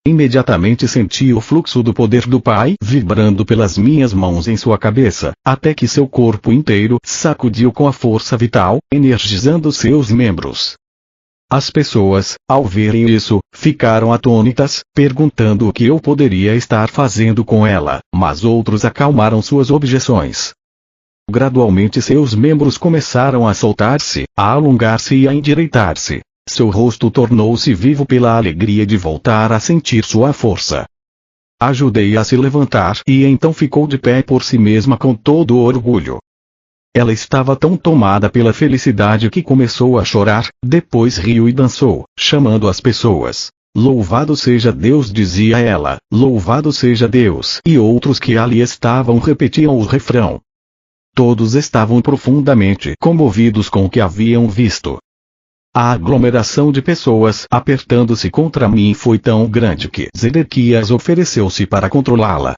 Imediatamente senti o fluxo do poder do Pai vibrando pelas minhas mãos em sua cabeça, até que seu corpo inteiro sacudiu com a força vital, energizando seus membros. As pessoas, ao verem isso, ficaram atônitas, perguntando o que eu poderia estar fazendo com ela, mas outros acalmaram suas objeções. Gradualmente seus membros começaram a soltar-se, a alongar-se e a endireitar-se. Seu rosto tornou-se vivo pela alegria de voltar a sentir sua força. Ajudei-a a se levantar e então ficou de pé por si mesma com todo o orgulho. Ela estava tão tomada pela felicidade que começou a chorar, depois riu e dançou, chamando as pessoas. Louvado seja Deus, dizia ela, louvado seja Deus. E outros que ali estavam repetiam o refrão. Todos estavam profundamente comovidos com o que haviam visto. A aglomeração de pessoas apertando-se contra mim foi tão grande que Zedequias ofereceu-se para controlá-la.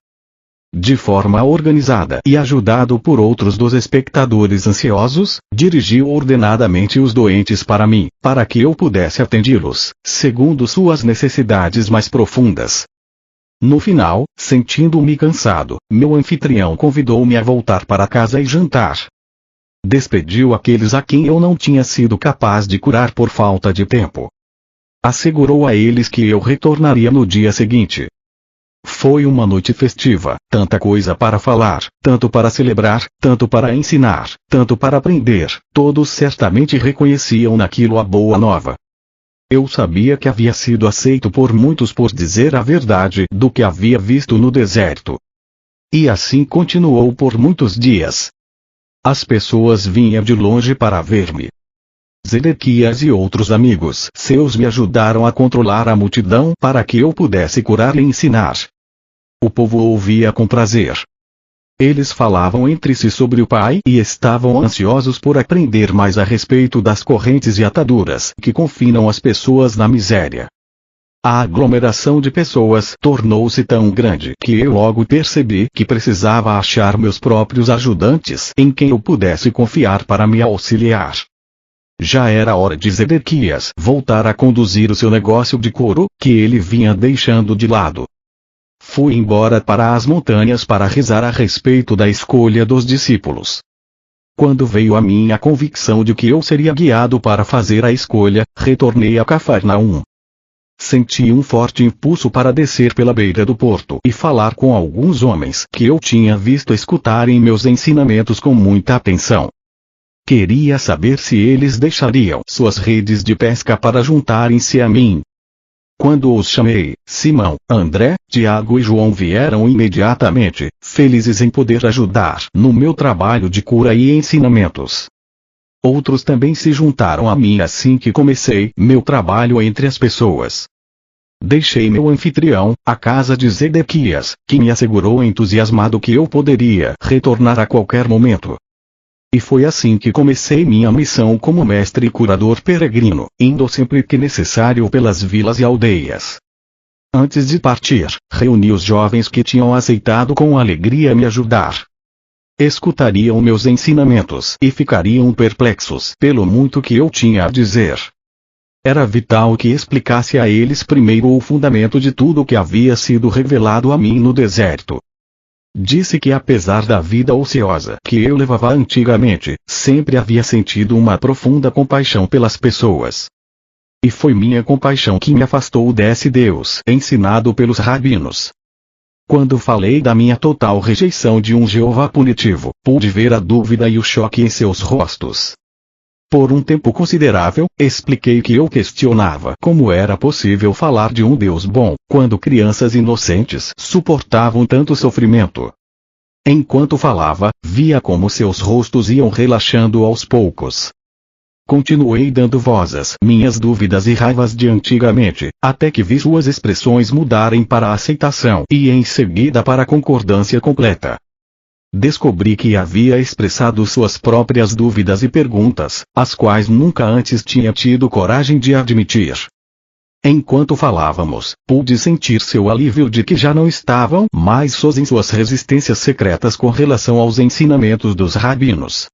De forma organizada e ajudado por outros dos espectadores ansiosos, dirigiu ordenadamente os doentes para mim, para que eu pudesse atendê-los, segundo suas necessidades mais profundas. No final, sentindo-me cansado, meu anfitrião convidou-me a voltar para casa e jantar. Despediu aqueles a quem eu não tinha sido capaz de curar por falta de tempo. Assegurou a eles que eu retornaria no dia seguinte. Foi uma noite festiva, tanta coisa para falar, tanto para celebrar, tanto para ensinar, tanto para aprender, todos certamente reconheciam naquilo a boa nova. Eu sabia que havia sido aceito por muitos por dizer a verdade do que havia visto no deserto. E assim continuou por muitos dias. As pessoas vinham de longe para ver-me. Zedequias e outros amigos seus me ajudaram a controlar a multidão para que eu pudesse curar e ensinar. O povo ouvia com prazer. Eles falavam entre si sobre o Pai e estavam ansiosos por aprender mais a respeito das correntes e ataduras que confinam as pessoas na miséria. A aglomeração de pessoas tornou-se tão grande que eu logo percebi que precisava achar meus próprios ajudantes em quem eu pudesse confiar para me auxiliar. Já era hora de Zedequias voltar a conduzir o seu negócio de couro, que ele vinha deixando de lado. Fui embora para as montanhas para rezar a respeito da escolha dos discípulos. Quando veio a mim a convicção de que eu seria guiado para fazer a escolha, retornei a Cafarnaum. Senti um forte impulso para descer pela beira do porto e falar com alguns homens que eu tinha visto escutarem meus ensinamentos com muita atenção. Queria saber se eles deixariam suas redes de pesca para juntarem-se a mim. Quando os chamei, Simão, André, Tiago e João vieram imediatamente, felizes em poder ajudar no meu trabalho de cura e ensinamentos. Outros também se juntaram a mim assim que comecei meu trabalho entre as pessoas. Deixei meu anfitrião, a casa de Zedequias, que me assegurou entusiasmado que eu poderia retornar a qualquer momento. E foi assim que comecei minha missão como mestre e curador peregrino, indo sempre que necessário pelas vilas e aldeias. Antes de partir, reuni os jovens que tinham aceitado com alegria me ajudar. Escutariam meus ensinamentos e ficariam perplexos pelo muito que eu tinha a dizer. Era vital que explicasse a eles primeiro o fundamento de tudo o que havia sido revelado a mim no deserto. Disse que apesar da vida ociosa que eu levava antigamente, sempre havia sentido uma profunda compaixão pelas pessoas. E foi minha compaixão que me afastou desse Deus ensinado pelos rabinos. Quando falei da minha total rejeição de um Jeová punitivo, pude ver a dúvida e o choque em seus rostos. Por um tempo considerável, expliquei que eu questionava como era possível falar de um Deus bom, quando crianças inocentes suportavam tanto sofrimento. Enquanto falava, via como seus rostos iam relaxando aos poucos. Continuei dando voz às minhas dúvidas e raivas de antigamente, até que vi suas expressões mudarem para a aceitação e em seguida para a concordância completa. Descobri que havia expressado suas próprias dúvidas e perguntas, as quais nunca antes tinha tido coragem de admitir. Enquanto falávamos, pude sentir seu alívio de que já não estavam mais sós em suas resistências secretas com relação aos ensinamentos dos rabinos.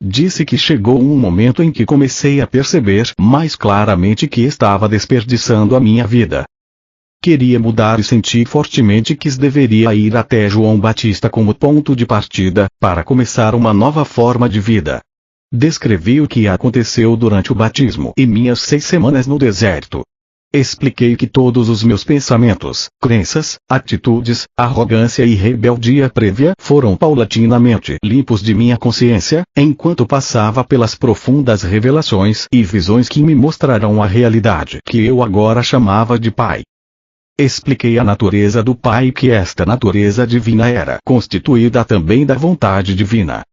Disse que chegou um momento em que comecei a perceber mais claramente que estava desperdiçando a minha vida. Queria mudar e senti fortemente que deveria ir até João Batista como ponto de partida, para começar uma nova forma de vida. Descrevi o que aconteceu durante o batismo e minhas 6 semanas no deserto. Expliquei que todos os meus pensamentos, crenças, atitudes, arrogância e rebeldia prévia foram paulatinamente limpos de minha consciência, enquanto passava pelas profundas revelações e visões que me mostrarão a realidade que eu agora chamava de Pai. Expliquei a natureza do Pai e que esta natureza divina era constituída também da vontade divina.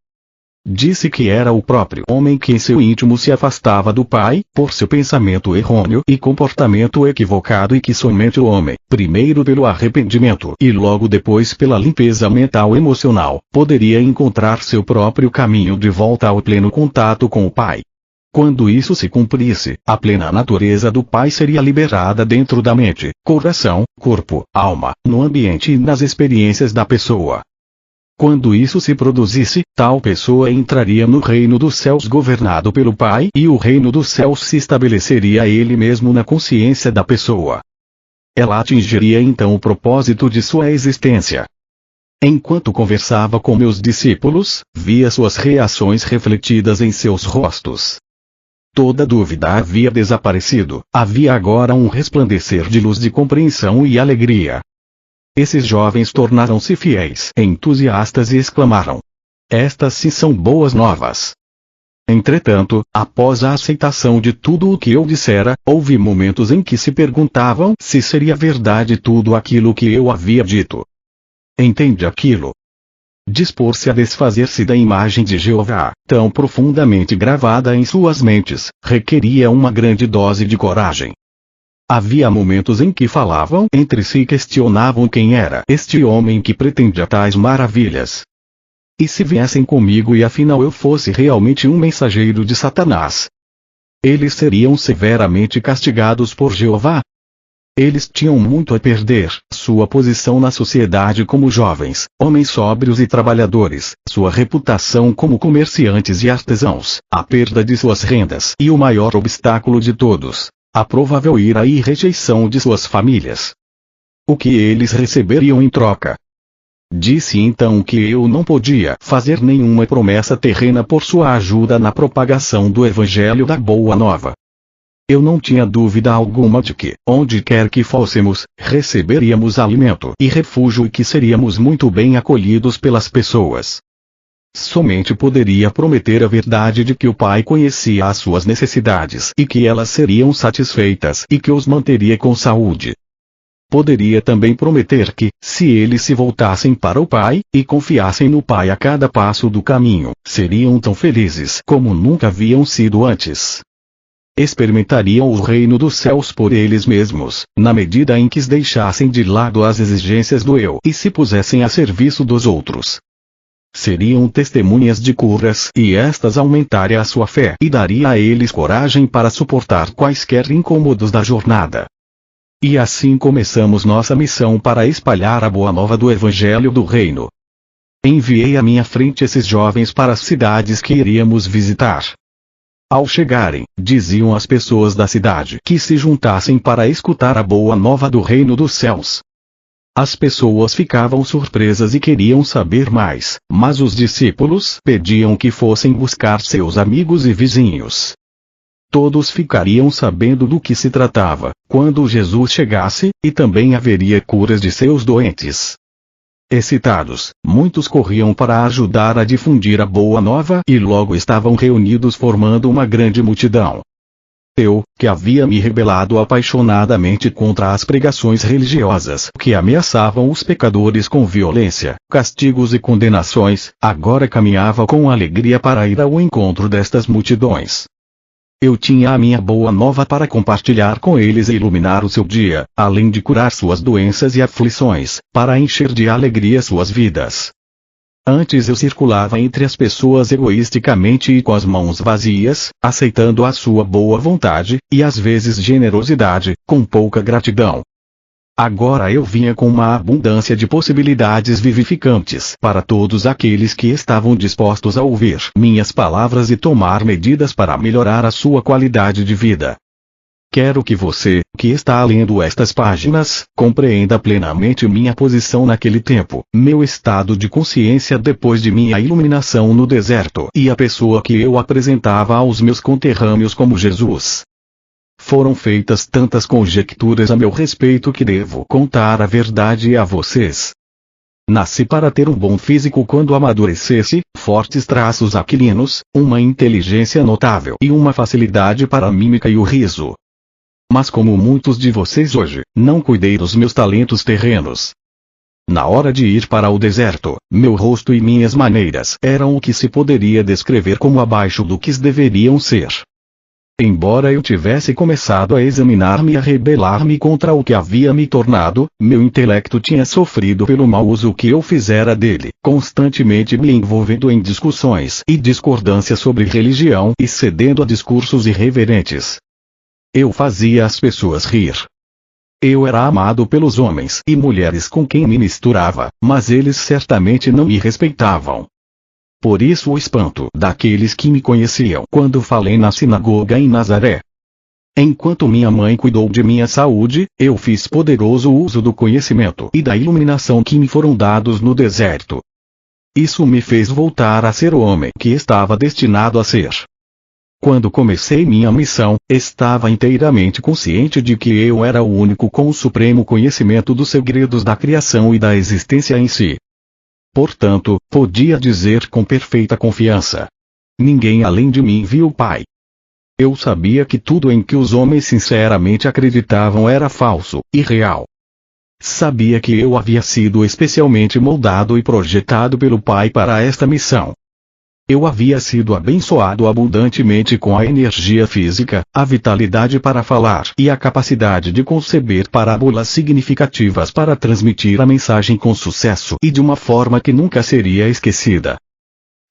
Disse que era o próprio homem que em seu íntimo se afastava do Pai, por seu pensamento errôneo e comportamento equivocado e que somente o homem, primeiro pelo arrependimento e logo depois pela limpeza mental e emocional, poderia encontrar seu próprio caminho de volta ao pleno contato com o Pai. Quando isso se cumprisse, a plena natureza do Pai seria liberada dentro da mente, coração, corpo, alma, no ambiente e nas experiências da pessoa. Quando isso se produzisse, tal pessoa entraria no reino dos céus governado pelo Pai e o reino dos céus se estabeleceria ele mesmo na consciência da pessoa. Ela atingiria então o propósito de sua existência. Enquanto conversava com meus discípulos, via suas reações refletidas em seus rostos. Toda dúvida havia desaparecido, havia agora um resplandecer de luz de compreensão e alegria. Esses jovens tornaram-se fiéis, entusiastas e exclamaram: "Estas sim são boas novas." Entretanto, após a aceitação de tudo o que eu dissera, houve momentos em que se perguntavam se seria verdade tudo aquilo que eu havia dito. Entende aquilo? Dispor-se a desfazer-se da imagem de Jeová, tão profundamente gravada em suas mentes, requeria uma grande dose de coragem. Havia momentos em que falavam entre si e questionavam quem era este homem que pretendia tais maravilhas. E se viessem comigo e afinal eu fosse realmente um mensageiro de Satanás? Eles seriam severamente castigados por Jeová? Eles tinham muito a perder, sua posição na sociedade como jovens, homens sóbrios e trabalhadores, sua reputação como comerciantes e artesãos, a perda de suas rendas e o maior obstáculo de todos, a provável ira e rejeição de suas famílias. O que eles receberiam em troca? Disse então que eu não podia fazer nenhuma promessa terrena por sua ajuda na propagação do Evangelho da Boa Nova. Eu não tinha dúvida alguma de que, onde quer que fôssemos, receberíamos alimento e refúgio e que seríamos muito bem acolhidos pelas pessoas. Somente poderia prometer a verdade de que o Pai conhecia as suas necessidades e que elas seriam satisfeitas e que os manteria com saúde. Poderia também prometer que, se eles se voltassem para o Pai, e confiassem no Pai a cada passo do caminho, seriam tão felizes como nunca haviam sido antes. experimentariam o reino dos céus por eles mesmos, na medida em que deixassem de lado as exigências do eu e se pusessem a serviço dos outros. Seriam testemunhas de curas e estas aumentaria a sua fé e daria a eles coragem para suportar quaisquer incômodos da jornada. E assim começamos nossa missão para espalhar a boa nova do Evangelho do Reino. Enviei à minha frente esses jovens para as cidades que iríamos visitar. Ao chegarem, diziam às pessoas da cidade que se juntassem para escutar a boa nova do Reino dos Céus. As pessoas ficavam surpresas e queriam saber mais, mas os discípulos pediam que fossem buscar seus amigos e vizinhos. Todos ficariam sabendo do que se tratava, quando Jesus chegasse, e também haveria curas de seus doentes. Excitados, muitos corriam para ajudar a difundir a boa nova e logo estavam reunidos formando uma grande multidão. Eu, que havia me rebelado apaixonadamente contra as pregações religiosas que ameaçavam os pecadores com violência, castigos e condenações, agora caminhava com alegria para ir ao encontro destas multidões. Eu tinha a minha boa nova para compartilhar com eles e iluminar o seu dia, além de curar suas doenças e aflições, para encher de alegria suas vidas. Antes eu circulava entre as pessoas egoisticamente e com as mãos vazias, aceitando a sua boa vontade, e às vezes generosidade, com pouca gratidão. Agora eu vinha com uma abundância de possibilidades vivificantes para todos aqueles que estavam dispostos a ouvir minhas palavras e tomar medidas para melhorar a sua qualidade de vida. Quero que você, que está lendo estas páginas, compreenda plenamente minha posição naquele tempo, meu estado de consciência depois de minha iluminação no deserto e a pessoa que eu apresentava aos meus conterrâneos como Jesus. Foram feitas tantas conjecturas a meu respeito que devo contar a verdade a vocês. Nasci para ter um bom físico quando amadurecesse, fortes traços aquilinos, uma inteligência notável e uma facilidade para a mímica e o riso. Mas como muitos de vocês hoje, não cuidei dos meus talentos terrenos. Na hora de ir para o deserto, meu rosto e minhas maneiras eram o que se poderia descrever como abaixo do que deveriam ser. Embora eu tivesse começado a examinar-me e a rebelar-me contra o que havia me tornado, meu intelecto tinha sofrido pelo mau uso que eu fizera dele, constantemente me envolvendo em discussões e discordâncias sobre religião e cedendo a discursos irreverentes. Eu fazia as pessoas rir. Eu era amado pelos homens e mulheres com quem me misturava, mas eles certamente não me respeitavam. Por isso o espanto daqueles que me conheciam quando falei na sinagoga em Nazaré. Enquanto minha mãe cuidou de minha saúde, eu fiz poderoso uso do conhecimento e da iluminação que me foram dados no deserto. Isso me fez voltar a ser o homem que estava destinado a ser. Quando comecei minha missão, estava inteiramente consciente de que eu era o único com o supremo conhecimento dos segredos da criação e da existência em si. Portanto, podia dizer com perfeita confiança: ninguém além de mim viu o Pai. Eu sabia que tudo em que os homens sinceramente acreditavam era falso, irreal. Sabia que eu havia sido especialmente moldado e projetado pelo Pai para esta missão. Eu havia sido abençoado abundantemente com a energia física, a vitalidade para falar e a capacidade de conceber parábolas significativas para transmitir a mensagem com sucesso e de uma forma que nunca seria esquecida.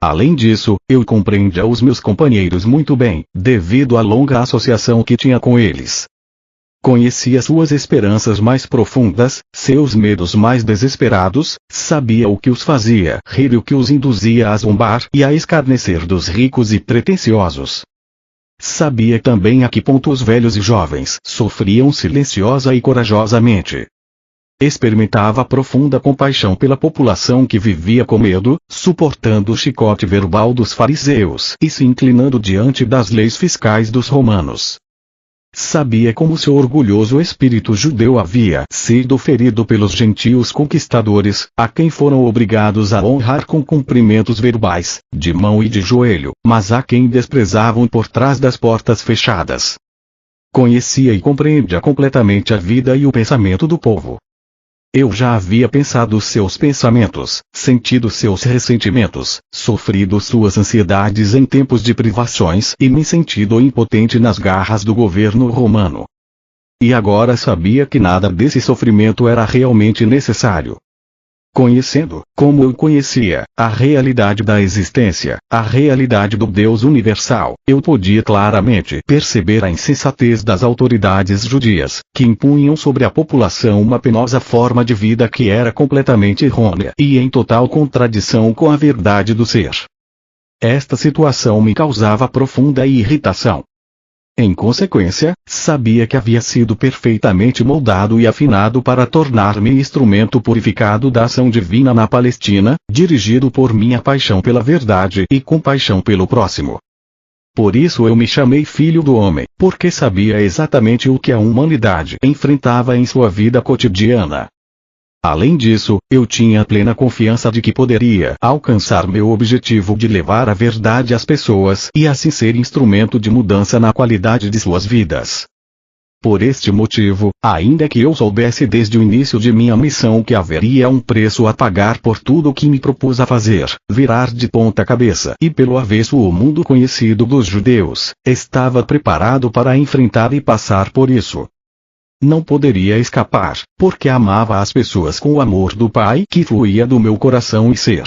Além disso, eu compreendia os meus companheiros muito bem, devido à longa associação que tinha com eles. Conhecia suas esperanças mais profundas, seus medos mais desesperados, sabia o que os fazia rir e o que os induzia a zombar e a escarnecer dos ricos e pretensiosos. Sabia também a que ponto os velhos e jovens sofriam silenciosa e corajosamente. Experimentava profunda compaixão pela população que vivia com medo, suportando o chicote verbal dos fariseus e se inclinando diante das leis fiscais dos romanos. Sabia como seu orgulhoso espírito judeu havia sido ferido pelos gentios conquistadores, a quem foram obrigados a honrar com cumprimentos verbais, de mão e de joelho, mas a quem desprezavam por trás das portas fechadas. Conhecia e compreendia completamente a vida e o pensamento do povo. Eu já havia pensado seus pensamentos, sentido seus ressentimentos, sofrido suas ansiedades em tempos de privações e me sentido impotente nas garras do governo romano. E agora sabia que nada desse sofrimento era realmente necessário. Conhecendo, como eu conhecia, a realidade da existência, a realidade do Deus universal, eu podia claramente perceber a insensatez das autoridades judias, que impunham sobre a população uma penosa forma de vida que era completamente errônea e em total contradição com a verdade do ser. Esta situação me causava profunda irritação. Em consequência, sabia que havia sido perfeitamente moldado e afinado para tornar-me instrumento purificado da ação divina na Palestina, dirigido por minha paixão pela verdade e compaixão pelo próximo. Por isso eu me chamei Filho do Homem, porque sabia exatamente o que a humanidade enfrentava em sua vida cotidiana. Além disso, eu tinha plena confiança de que poderia alcançar meu objetivo de levar a verdade às pessoas e assim ser instrumento de mudança na qualidade de suas vidas. Por este motivo, ainda que eu soubesse desde o início de minha missão que haveria um preço a pagar por tudo o que me propus a fazer, virar de ponta cabeça e pelo avesso o mundo conhecido dos judeus, estava preparado para enfrentar e passar por isso. Não poderia escapar, porque amava as pessoas com o amor do Pai que fluía do meu coração e ser.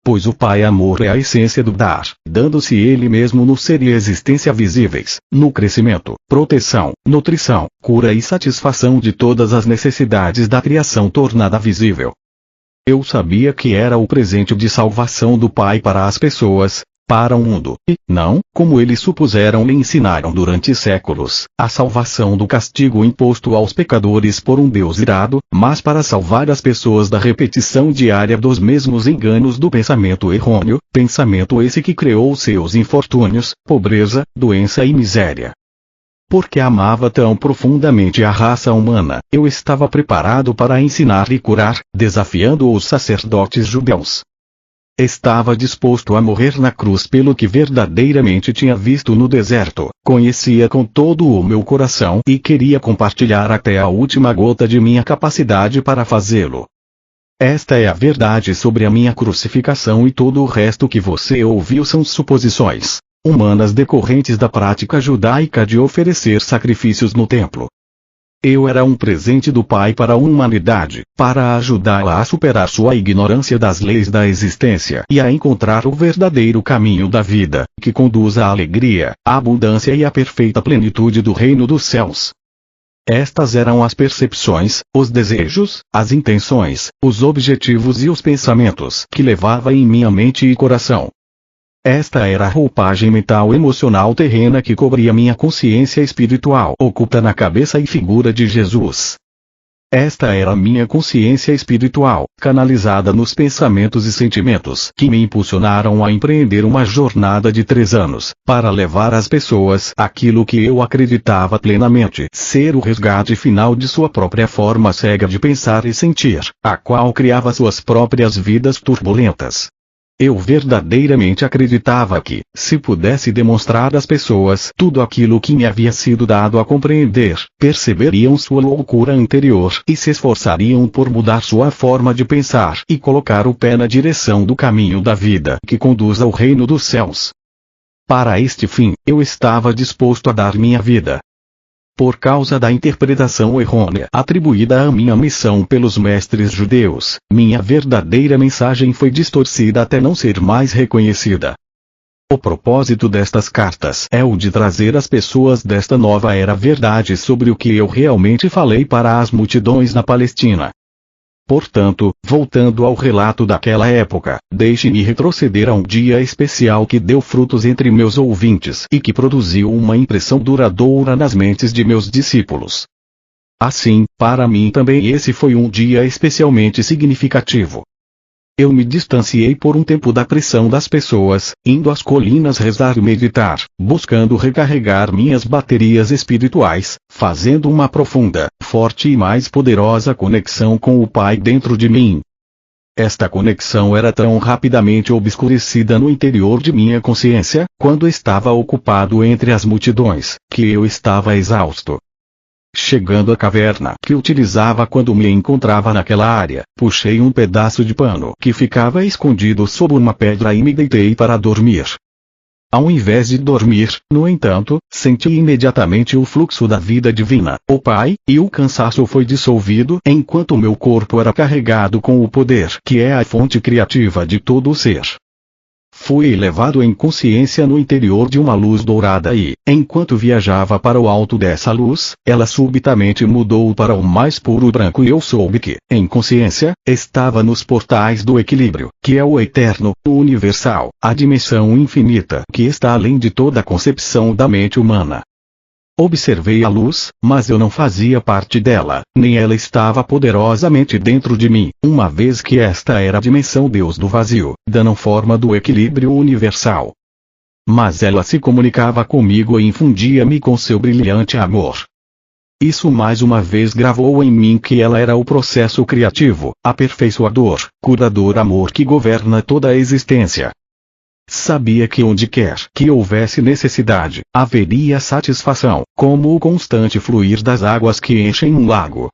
Pois o Pai amor é a essência do dar, dando-se Ele mesmo no ser e existência visíveis, no crescimento, proteção, nutrição, cura e satisfação de todas as necessidades da criação tornada visível. Eu sabia que era o presente de salvação do Pai para as pessoas, para o mundo, e, não, como eles supuseram e ensinaram durante séculos, a salvação do castigo imposto aos pecadores por um Deus irado, mas para salvar as pessoas da repetição diária dos mesmos enganos do pensamento errôneo, pensamento esse que criou seus infortúnios, pobreza, doença e miséria. Porque amava tão profundamente a raça humana, eu estava preparado para ensinar e curar, desafiando os sacerdotes judeus. Estava disposto a morrer na cruz pelo que verdadeiramente tinha visto no deserto, conhecia com todo o meu coração e queria compartilhar até a última gota de minha capacidade para fazê-lo. Esta é a verdade sobre a minha crucificação e todo o resto que você ouviu são suposições humanas decorrentes da prática judaica de oferecer sacrifícios no templo. Eu era um presente do Pai para a humanidade, para ajudá-la a superar sua ignorância das leis da existência e a encontrar o verdadeiro caminho da vida, que conduz à alegria, à abundância e à perfeita plenitude do reino dos céus. Estas eram as percepções, os desejos, as intenções, os objetivos e os pensamentos que levava em minha mente e coração. Esta era a roupagem mental emocional terrena que cobria minha consciência espiritual oculta na cabeça e figura de Jesus. Esta era minha consciência espiritual, canalizada nos pensamentos e sentimentos que me impulsionaram a empreender uma jornada de 3 anos, para levar às pessoas aquilo que eu acreditava plenamente ser o resgate final de sua própria forma cega de pensar e sentir, a qual criava suas próprias vidas turbulentas. Eu verdadeiramente acreditava que, se pudesse demonstrar às pessoas tudo aquilo que me havia sido dado a compreender, perceberiam sua loucura anterior e se esforçariam por mudar sua forma de pensar e colocar o pé na direção do caminho da vida que conduz ao reino dos céus. Para este fim, eu estava disposto a dar minha vida. Por causa da interpretação errônea atribuída à minha missão pelos mestres judeus, minha verdadeira mensagem foi distorcida até não ser mais reconhecida. O propósito destas cartas é o de trazer às pessoas desta nova era verdade sobre o que eu realmente falei para as multidões na Palestina. Portanto, voltando ao relato daquela época, deixe-me retroceder a um dia especial que deu frutos entre meus ouvintes e que produziu uma impressão duradoura nas mentes de meus discípulos. Assim, para mim também esse foi um dia especialmente significativo. Eu me distanciei por um tempo da pressão das pessoas, indo às colinas rezar e meditar, buscando recarregar minhas baterias espirituais, fazendo uma profunda, forte e mais poderosa conexão com o Pai dentro de mim. Esta conexão era tão rapidamente obscurecida no interior de minha consciência, quando estava ocupado entre as multidões, que eu estava exausto. Chegando à caverna que utilizava quando me encontrava naquela área, puxei um pedaço de pano que ficava escondido sob uma pedra e me deitei para dormir. Ao invés de dormir, no entanto, senti imediatamente o fluxo da vida divina, o Pai, e o cansaço foi dissolvido enquanto meu corpo era carregado com o poder que é a fonte criativa de todo o ser. Fui elevado em consciência no interior de uma luz dourada e, enquanto viajava para o alto dessa luz, ela subitamente mudou para o mais puro branco e eu soube que, em consciência, estava nos portais do equilíbrio, que é o eterno, o universal, a dimensão infinita que está além de toda a concepção da mente humana. Observei a luz, mas eu não fazia parte dela, nem ela estava poderosamente dentro de mim, uma vez que esta era a dimensão Deus do vazio, dando forma do equilíbrio universal. Mas ela se comunicava comigo e infundia-me com seu brilhante amor. Isso mais uma vez gravou em mim que ela era o processo criativo, aperfeiçoador, curador amor que governa toda a existência. Sabia que onde quer que houvesse necessidade, haveria satisfação, como o constante fluir das águas que enchem um lago.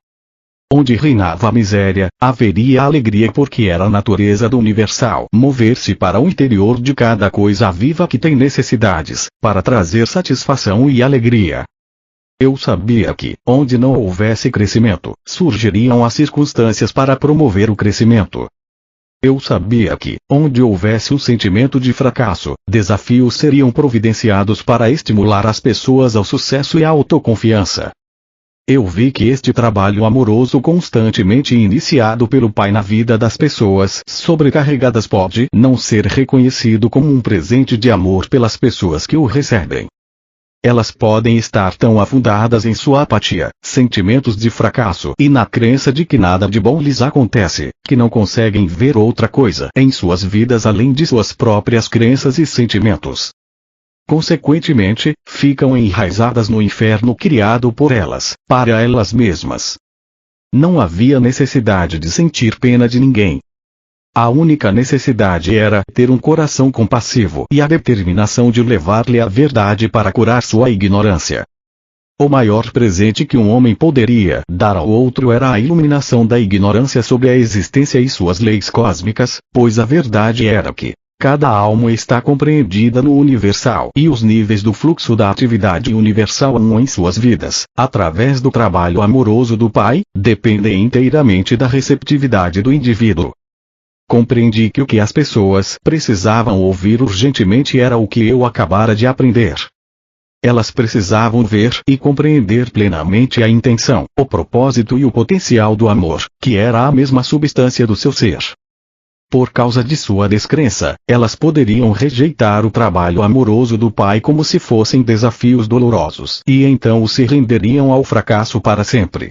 Onde reinava a miséria, haveria alegria porque era a natureza do universal mover-se para o interior de cada coisa viva que tem necessidades, para trazer satisfação e alegria. Eu sabia que, onde não houvesse crescimento, surgiriam as circunstâncias para promover o crescimento. Eu sabia que, onde houvesse um sentimento de fracasso, desafios seriam providenciados para estimular as pessoas ao sucesso e à autoconfiança. Eu vi que este trabalho amoroso constantemente iniciado pelo Pai na vida das pessoas sobrecarregadas pode não ser reconhecido como um presente de amor pelas pessoas que o recebem. Elas podem estar tão afundadas em sua apatia, sentimentos de fracasso e na crença de que nada de bom lhes acontece, que não conseguem ver outra coisa em suas vidas além de suas próprias crenças e sentimentos. Consequentemente, ficam enraizadas no inferno criado por elas, para elas mesmas. Não havia necessidade de sentir pena de ninguém. A única necessidade era ter um coração compassivo e a determinação de levar-lhe a verdade para curar sua ignorância. O maior presente que um homem poderia dar ao outro era a iluminação da ignorância sobre a existência e suas leis cósmicas, pois a verdade era que cada alma está compreendida no universal e os níveis do fluxo da atividade universal em suas vidas, através do trabalho amoroso do Pai, dependem inteiramente da receptividade do indivíduo. Compreendi que o que as pessoas precisavam ouvir urgentemente era o que eu acabara de aprender. Elas precisavam ver e compreender plenamente a intenção, o propósito e o potencial do amor, que era a mesma substância do seu ser. Por causa de sua descrença, elas poderiam rejeitar o trabalho amoroso do Pai como se fossem desafios dolorosos, e então se renderiam ao fracasso para sempre.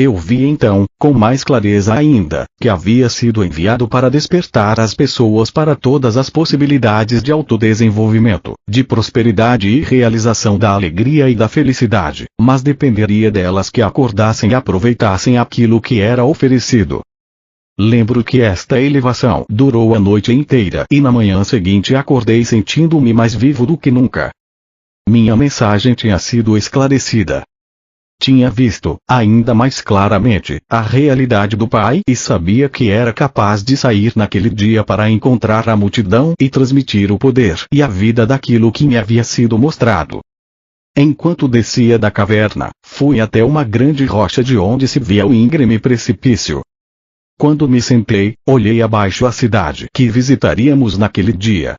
Eu vi então, com mais clareza ainda, que havia sido enviado para despertar as pessoas para todas as possibilidades de autodesenvolvimento, de prosperidade e realização da alegria e da felicidade, mas dependeria delas que acordassem e aproveitassem aquilo que era oferecido. Lembro que esta elevação durou a noite inteira e na manhã seguinte acordei sentindo-me mais vivo do que nunca. Minha mensagem tinha sido esclarecida. Tinha visto, ainda mais claramente, a realidade do Pai e sabia que era capaz de sair naquele dia para encontrar a multidão e transmitir o poder e a vida daquilo que me havia sido mostrado. Enquanto descia da caverna, fui até uma grande rocha de onde se via o íngreme precipício. Quando me sentei, olhei abaixo a cidade que visitaríamos naquele dia.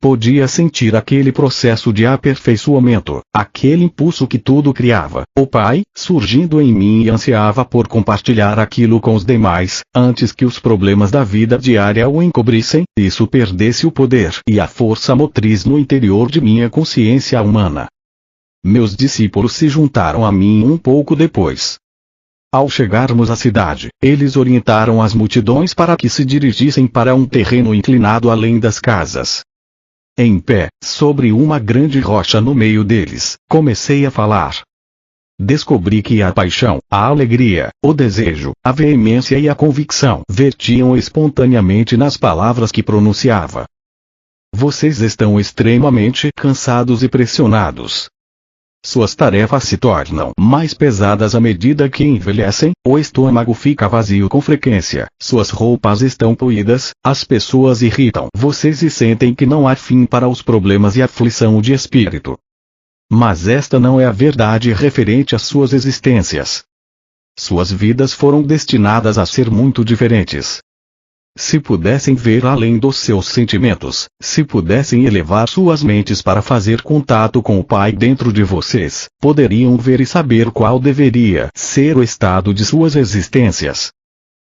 Podia sentir aquele processo de aperfeiçoamento, aquele impulso que tudo criava, o Pai, surgindo em mim e ansiava por compartilhar aquilo com os demais, antes que os problemas da vida diária o encobrissem, e isso perdesse o poder e a força motriz no interior de minha consciência humana. Meus discípulos se juntaram a mim um pouco depois. Ao chegarmos à cidade, eles orientaram as multidões para que se dirigissem para um terreno inclinado além das casas. Em pé, sobre uma grande rocha no meio deles, comecei a falar. Descobri que a paixão, a alegria, o desejo, a veemência e a convicção vertiam espontaneamente nas palavras que pronunciava. Vocês estão extremamente cansados e pressionados. suas tarefas se tornam mais pesadas à medida que envelhecem, o estômago fica vazio com frequência, suas roupas estão poídas, as pessoas irritam vocês e sentem que não há fim para os problemas e aflição de espírito. Mas esta não é a verdade referente às suas existências. Suas vidas foram destinadas a ser muito diferentes. Se pudessem ver além dos seus sentimentos, se pudessem elevar suas mentes para fazer contato com o Pai dentro de vocês, poderiam ver e saber qual deveria ser o estado de suas existências.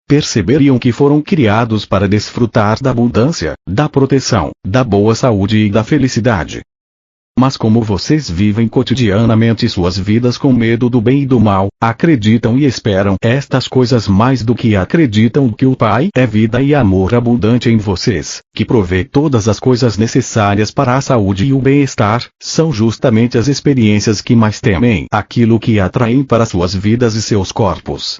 Perceberiam que foram criados para desfrutar da abundância, da proteção, da boa saúde e da felicidade. Mas como vocês vivem cotidianamente suas vidas com medo do bem e do mal, acreditam e esperam estas coisas mais do que acreditam que o Pai é vida e amor abundante em vocês, que provê todas as coisas necessárias para a saúde e o bem-estar, são justamente as experiências que mais temem aquilo que atraem para suas vidas e seus corpos.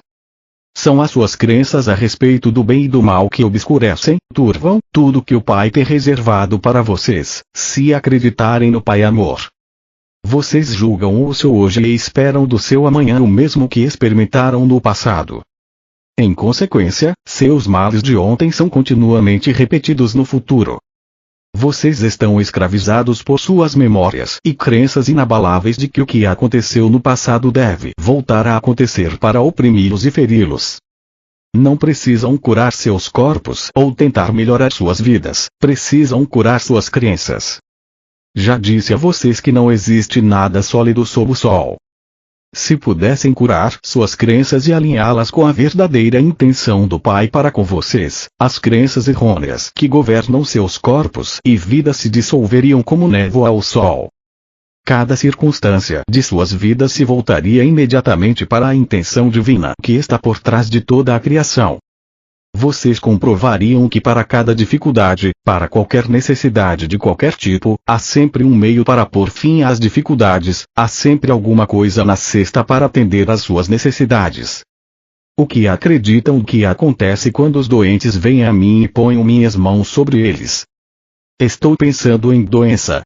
São as suas crenças a respeito do bem e do mal que obscurecem, turvam, tudo que o Pai tem reservado para vocês, se acreditarem no Pai Amor. Vocês julgam o seu hoje e esperam do seu amanhã o mesmo que experimentaram no passado. Em consequência, seus males de ontem são continuamente repetidos no futuro. Vocês estão escravizados por suas memórias e crenças inabaláveis de que o que aconteceu no passado deve voltar a acontecer para oprimi-los e feri-los. Não precisam curar seus corpos ou tentar melhorar suas vidas, precisam curar suas crenças. Já disse a vocês que não existe nada sólido sob o sol. Se pudessem curar suas crenças e alinhá-las com a verdadeira intenção do Pai para com vocês, as crenças errôneas que governam seus corpos e vidas se dissolveriam como névoa ao sol. Cada circunstância de suas vidas se voltaria imediatamente para a intenção divina que está por trás de toda a criação. Vocês comprovariam que para cada dificuldade, para qualquer necessidade de qualquer tipo, há sempre um meio para pôr fim às dificuldades, há sempre alguma coisa na cesta para atender às suas necessidades. O que acreditam que acontece quando os doentes vêm a mim e ponho minhas mãos sobre eles? Estou pensando em doença.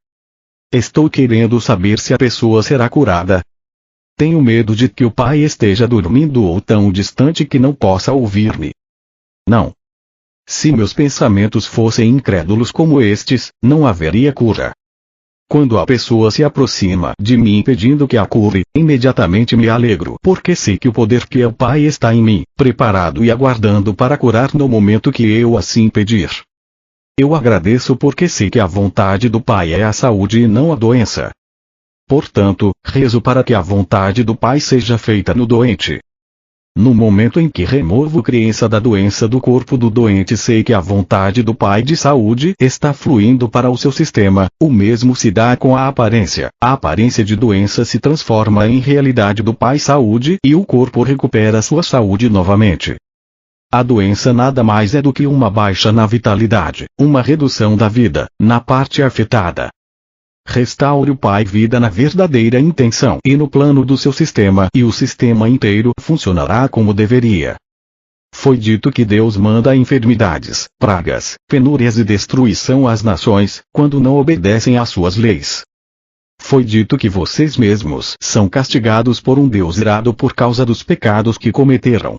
Estou querendo saber se a pessoa será curada. Tenho medo de que o Pai esteja dormindo ou tão distante que não possa ouvir-me. Não. Se meus pensamentos fossem incrédulos como estes, não haveria cura. Quando a pessoa se aproxima de mim pedindo que a cure, imediatamente me alegro porque sei que o poder que é o Pai está em mim, preparado e aguardando para curar no momento que eu assim pedir. Eu agradeço porque sei que a vontade do Pai é a saúde e não a doença. Portanto, rezo para que a vontade do Pai seja feita no doente. No momento em que removo crença da doença do corpo do doente, sei que a vontade do Pai de saúde está fluindo para o seu sistema, o mesmo se dá com a aparência. A aparência de doença se transforma em realidade do Pai saúde e o corpo recupera sua saúde novamente. A doença nada mais é do que uma baixa na vitalidade, uma redução da vida, na parte afetada. Restaure o Pai vida na verdadeira intenção e no plano do seu sistema e o sistema inteiro funcionará como deveria. Foi dito que Deus manda enfermidades, pragas, penúrias e destruição às nações, quando não obedecem às suas leis. Foi dito que vocês mesmos são castigados por um Deus irado por causa dos pecados que cometeram.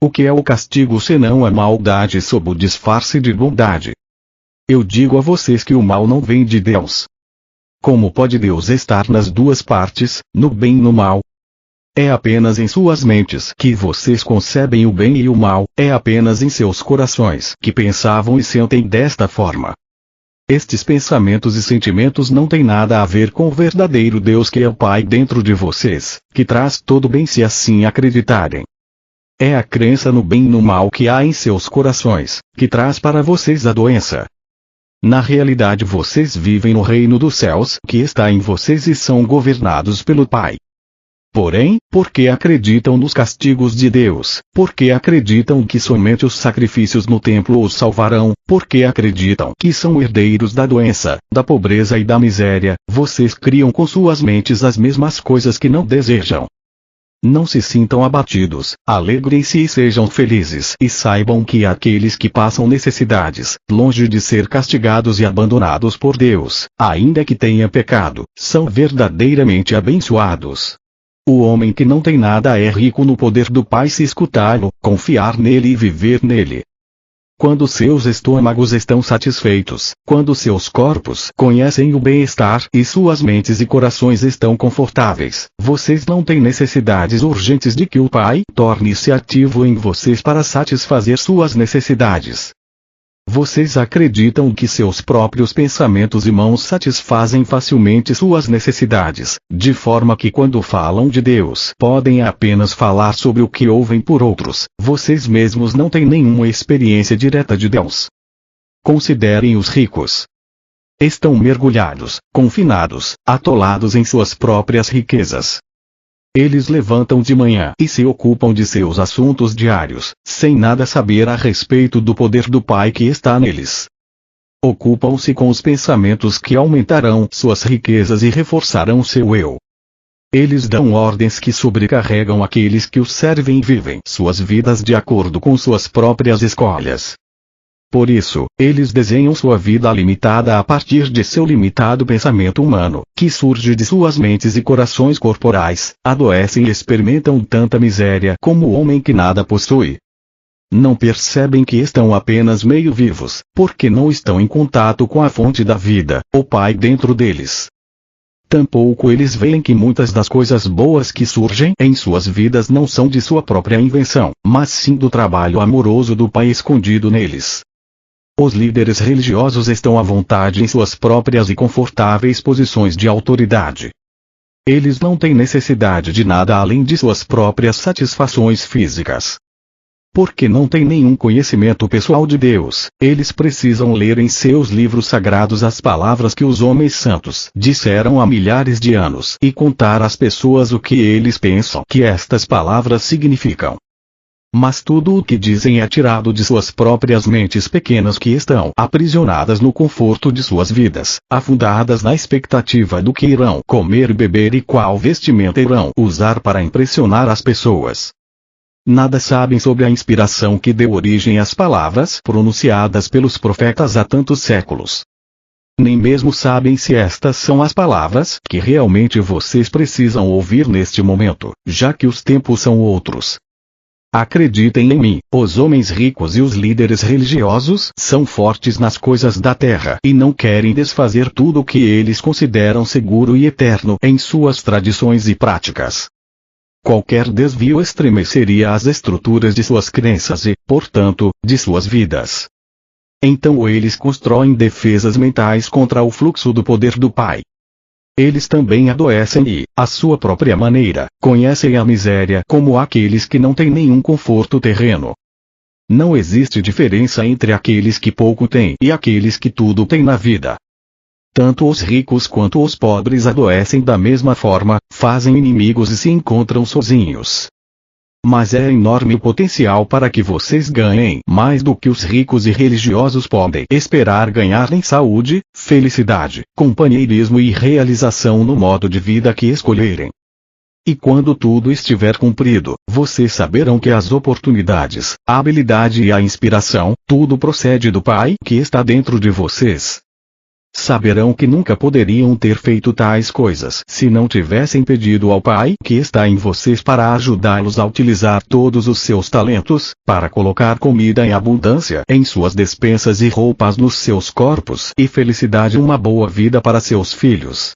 O que é o castigo senão a maldade sob o disfarce de bondade? Eu digo a vocês que o mal não vem de Deus. Como pode Deus estar nas duas partes, no bem e no mal? É apenas em suas mentes que vocês concebem o bem e o mal, é apenas em seus corações que pensavam e sentem desta forma. Estes pensamentos e sentimentos não têm nada a ver com o verdadeiro Deus que é o Pai dentro de vocês, que traz todo bem se assim acreditarem. É a crença no bem e no mal que há em seus corações, que traz para vocês a doença. Na realidade vocês vivem no reino dos céus que está em vocês e são governados pelo Pai. Porém, porque acreditam nos castigos de Deus, porque acreditam que somente os sacrifícios no templo os salvarão, porque acreditam que são herdeiros da doença, da pobreza e da miséria, vocês criam com suas mentes as mesmas coisas que não desejam. Não se sintam abatidos, alegrem-se e sejam felizes. E saibam que aqueles que passam necessidades, longe de ser castigados e abandonados por Deus, ainda que tenha pecado, são verdadeiramente abençoados. O homem que não tem nada é rico no poder do Pai se escutá-lo, confiar nele e viver nele. Quando seus estômagos estão satisfeitos, quando seus corpos conhecem o bem-estar e suas mentes e corações estão confortáveis, vocês não têm necessidades urgentes de que o Pai torne-se ativo em vocês para satisfazer suas necessidades. Vocês acreditam que seus próprios pensamentos e mãos satisfazem facilmente suas necessidades, de forma que quando falam de Deus podem apenas falar sobre o que ouvem por outros, vocês mesmos não têm nenhuma experiência direta de Deus. Considerem os ricos. Estão mergulhados, confinados, atolados em suas próprias riquezas. Eles levantam de manhã e se ocupam de seus assuntos diários, sem nada saber a respeito do poder do Pai que está neles. Ocupam-se com os pensamentos que aumentarão suas riquezas e reforçarão seu eu. Eles dão ordens que sobrecarregam aqueles que os servem e vivem suas vidas de acordo com suas próprias escolhas. Por isso, eles desenham sua vida limitada a partir de seu limitado pensamento humano, que surge de suas mentes e corações corporais, adoecem e experimentam tanta miséria como o homem que nada possui. Não percebem que estão apenas meio vivos, porque não estão em contato com a fonte da vida, o Pai dentro deles. Tampouco eles veem que muitas das coisas boas que surgem em suas vidas não são de sua própria invenção, mas sim do trabalho amoroso do Pai escondido neles. Os líderes religiosos estão à vontade em suas próprias e confortáveis posições de autoridade. Eles não têm necessidade de nada além de suas próprias satisfações físicas. Porque não têm nenhum conhecimento pessoal de Deus, eles precisam ler em seus livros sagrados as palavras que os homens santos disseram há milhares de anos e contar às pessoas o que eles pensam que estas palavras significam. Mas tudo o que dizem é tirado de suas próprias mentes pequenas que estão aprisionadas no conforto de suas vidas, afundadas na expectativa do que irão comer e beber e qual vestimenta irão usar para impressionar as pessoas. Nada sabem sobre a inspiração que deu origem às palavras pronunciadas pelos profetas há tantos séculos. Nem mesmo sabem se estas são as palavras que realmente vocês precisam ouvir neste momento, já que os tempos são outros. Acreditem em mim, os homens ricos e os líderes religiosos são fortes nas coisas da terra e não querem desfazer tudo o que eles consideram seguro e eterno em suas tradições e práticas. Qualquer desvio estremeceria as estruturas de suas crenças e, portanto, de suas vidas. Então eles constroem defesas mentais contra o fluxo do poder do Pai. Eles também adoecem e, à sua própria maneira, conhecem a miséria como aqueles que não têm nenhum conforto terreno. Não existe diferença entre aqueles que pouco têm e aqueles que tudo têm na vida. Tanto os ricos quanto os pobres adoecem da mesma forma, fazem inimigos e se encontram sozinhos. Mas é enorme o potencial para que vocês ganhem mais do que os ricos e religiosos podem esperar ganhar em saúde, felicidade, companheirismo e realização no modo de vida que escolherem. E quando tudo estiver cumprido, vocês saberão que as oportunidades, a habilidade e a inspiração, tudo procede do Pai que está dentro de vocês. Saberão que nunca poderiam ter feito tais coisas se não tivessem pedido ao Pai que está em vocês para ajudá-los a utilizar todos os seus talentos, para colocar comida em abundância em suas despensas e roupas nos seus corpos e felicidade e uma boa vida para seus filhos.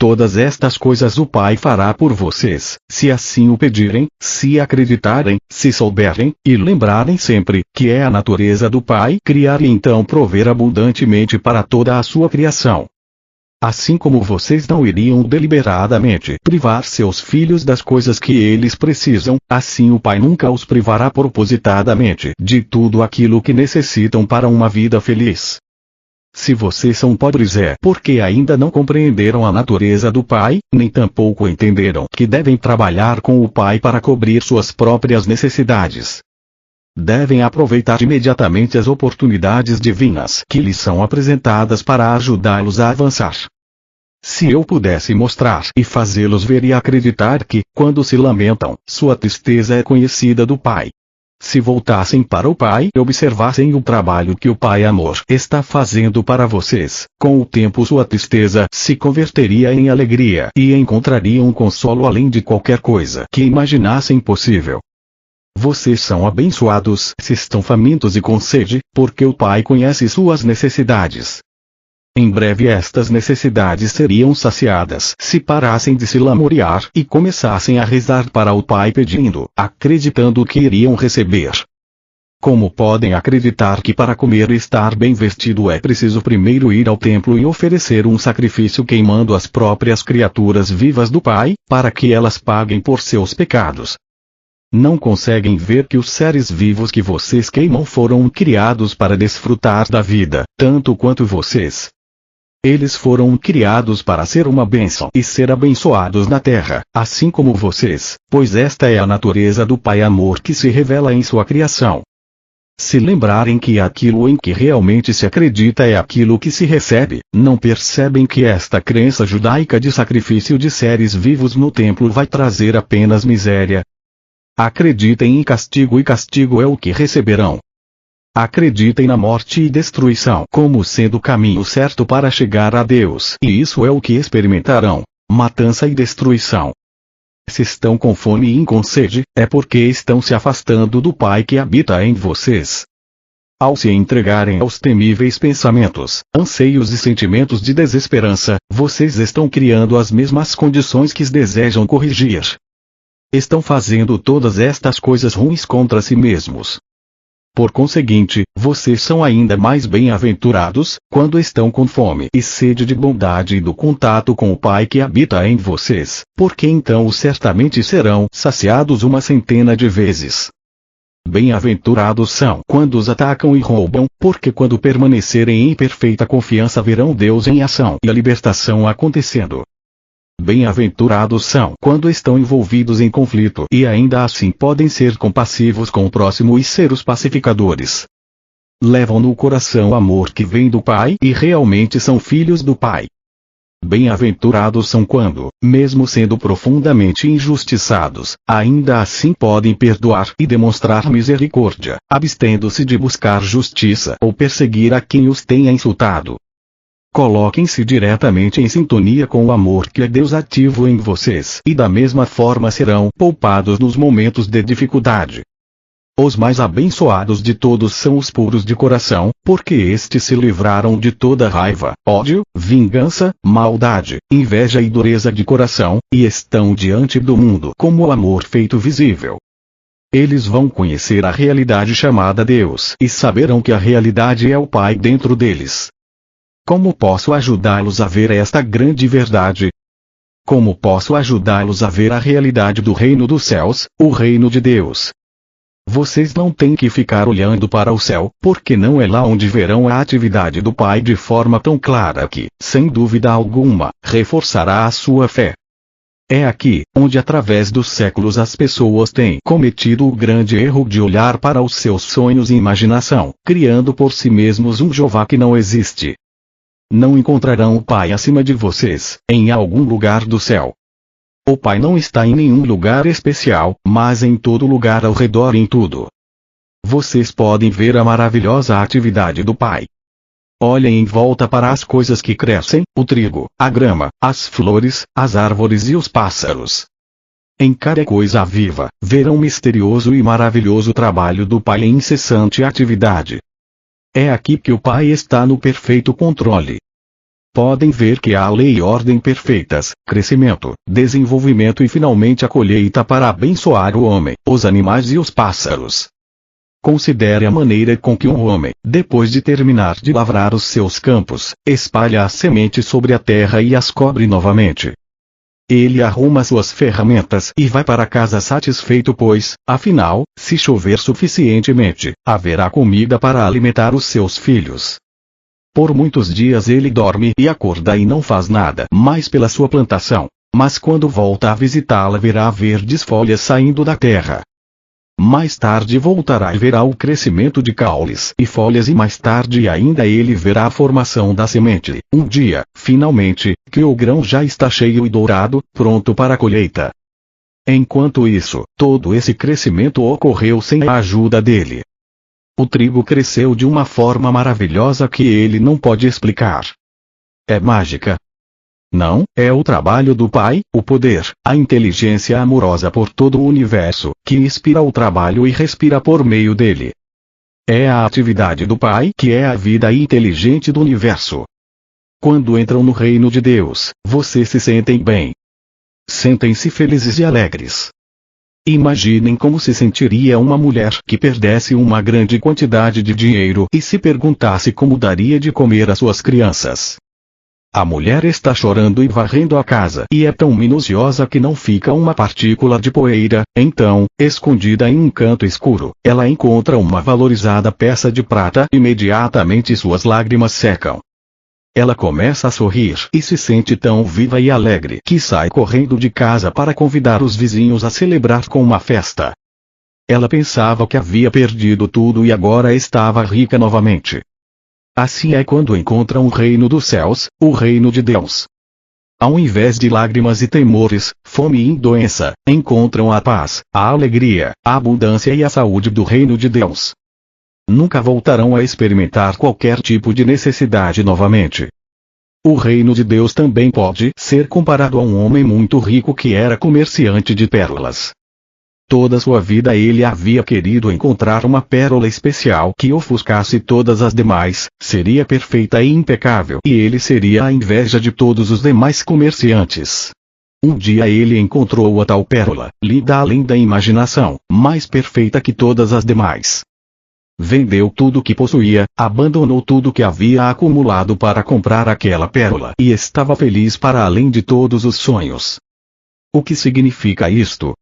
Todas estas coisas o Pai fará por vocês, se assim o pedirem, se acreditarem, se souberem, e lembrarem sempre, que é a natureza do Pai criar e então prover abundantemente para toda a sua criação. Assim como vocês não iriam deliberadamente privar seus filhos das coisas que eles precisam, assim o Pai nunca os privará propositadamente de tudo aquilo que necessitam para uma vida feliz. Se vocês são pobres é porque ainda não compreenderam a natureza do Pai, nem tampouco entenderam que devem trabalhar com o Pai para cobrir suas próprias necessidades. Devem aproveitar imediatamente as oportunidades divinas que lhes são apresentadas para ajudá-los a avançar. Se eu pudesse mostrar e fazê-los ver e acreditar que, quando se lamentam, sua tristeza é conhecida do Pai. Se voltassem para o Pai e observassem o trabalho que o Pai Amor está fazendo para vocês, com o tempo sua tristeza se converteria em alegria e encontrariam um consolo além de qualquer coisa que imaginassem possível. Vocês são abençoados se estão famintos e com sede, porque o Pai conhece suas necessidades. Em breve estas necessidades seriam saciadas se parassem de se lamuriar e começassem a rezar para o Pai pedindo, acreditando que iriam receber. Como podem acreditar que para comer e estar bem vestido é preciso primeiro ir ao templo e oferecer um sacrifício queimando as próprias criaturas vivas do Pai, para que elas paguem por seus pecados? Não conseguem ver que os seres vivos que vocês queimam foram criados para desfrutar da vida, tanto quanto vocês. Eles foram criados para ser uma bênção e ser abençoados na terra, assim como vocês, pois esta é a natureza do Pai Amor que se revela em sua criação. Se lembrarem que aquilo em que realmente se acredita é aquilo que se recebe, não percebem que esta crença judaica de sacrifício de seres vivos no templo vai trazer apenas miséria? Acreditem em castigo e castigo é o que receberão. Acreditem na morte e destruição como sendo o caminho certo para chegar a Deus, e isso é o que experimentarão: matança e destruição. Se estão com fome e com sede, é porque estão se afastando do Pai que habita em vocês. Ao se entregarem aos temíveis pensamentos, anseios e sentimentos de desesperança, vocês estão criando as mesmas condições que desejam corrigir. Estão fazendo todas estas coisas ruins contra si mesmos. Por conseguinte, vocês são ainda mais bem-aventurados, quando estão com fome e sede de bondade e do contato com o Pai que habita em vocês, porque então certamente serão saciados 100 de vezes. Bem-aventurados são quando os atacam e roubam, porque quando permanecerem em perfeita confiança verão Deus em ação e a libertação acontecendo. Bem-aventurados são quando estão envolvidos em conflito e ainda assim podem ser compassivos com o próximo e ser os pacificadores. Levam no coração o amor que vem do Pai e realmente são filhos do Pai. Bem-aventurados são quando, mesmo sendo profundamente injustiçados, ainda assim podem perdoar e demonstrar misericórdia, abstendo-se de buscar justiça ou perseguir a quem os tenha insultado. Coloquem-se diretamente em sintonia com o amor que é Deus ativo em vocês e da mesma forma serão poupados nos momentos de dificuldade. Os mais abençoados de todos são os puros de coração, porque estes se livraram de toda raiva, ódio, vingança, maldade, inveja e dureza de coração, e estão diante do mundo como o amor feito visível. Eles vão conhecer a realidade chamada Deus e saberão que a realidade é o Pai dentro deles. Como posso ajudá-los a ver esta grande verdade? Como posso ajudá-los a ver a realidade do reino dos céus, o reino de Deus? Vocês não têm que ficar olhando para o céu, porque não é lá onde verão a atividade do Pai de forma tão clara que, sem dúvida alguma, reforçará a sua fé. É aqui, onde através dos séculos as pessoas têm cometido o grande erro de olhar para os seus sonhos e imaginação, criando por si mesmos um Jeová que não existe. Não encontrarão o Pai acima de vocês, em algum lugar do céu. O Pai não está em nenhum lugar especial, mas em todo lugar ao redor em tudo. Vocês podem ver a maravilhosa atividade do Pai. Olhem em volta para as coisas que crescem, o trigo, a grama, as flores, as árvores e os pássaros. Em cada coisa viva, verão misterioso e maravilhoso trabalho do Pai em incessante atividade. É aqui que o Pai está no perfeito controle. Podem ver que há lei e ordem perfeitas, crescimento, desenvolvimento e finalmente a colheita para abençoar o homem, os animais e os pássaros. Considere a maneira com que um homem, depois de terminar de lavrar os seus campos, espalha as sementes sobre a terra e as cobre novamente. Ele arruma suas ferramentas e vai para casa satisfeito pois, afinal, se chover suficientemente, haverá comida para alimentar os seus filhos. Por muitos dias ele dorme e acorda e não faz nada mais pela sua plantação, mas quando volta a visitá-la verá verdes folhas saindo da terra. mais tarde voltará e verá o crescimento de caules e folhas e mais tarde ainda ele verá a formação da semente. Um dia, finalmente, que o grão já está cheio e dourado, pronto para a colheita. Enquanto isso, todo esse crescimento ocorreu sem a ajuda dele. O trigo cresceu de uma forma maravilhosa que ele não pode explicar. É mágica? Não, é o trabalho do Pai, o poder, a inteligência amorosa por todo o universo, que inspira o trabalho e respira por meio dele. É a atividade do Pai que é a vida inteligente do universo. Quando entram no reino de Deus, vocês se sentem bem. Sentem-se felizes e alegres. Imaginem como se sentiria uma mulher que perdesse uma grande quantidade de dinheiro e se perguntasse como daria de comer às suas crianças. A mulher está chorando e varrendo a casa e é tão minuciosa que não fica uma partícula de poeira, então, escondida em um canto escuro, ela encontra uma valorizada peça de prata e imediatamente suas lágrimas secam. Ela começa a sorrir e se sente tão viva e alegre que sai correndo de casa para convidar os vizinhos a celebrar com uma festa. Ela pensava que havia perdido tudo e agora estava rica novamente. Assim é quando encontram o reino dos céus, o reino de Deus. Ao invés de lágrimas e temores, fome e doença, encontram a paz, a alegria, a abundância e a saúde do reino de Deus. Nunca voltarão a experimentar qualquer tipo de necessidade novamente. O reino de Deus também pode ser comparado a um homem muito rico que era comerciante de pérolas. Toda sua vida ele havia querido encontrar uma pérola especial que ofuscasse todas as demais, seria perfeita e impecável e ele seria a inveja de todos os demais comerciantes. Um dia ele encontrou a tal pérola, linda além da imaginação, mais perfeita que todas as demais. Vendeu tudo o que possuía, abandonou tudo que havia acumulado para comprar aquela pérola e estava feliz para além de todos os sonhos. O que significa isto?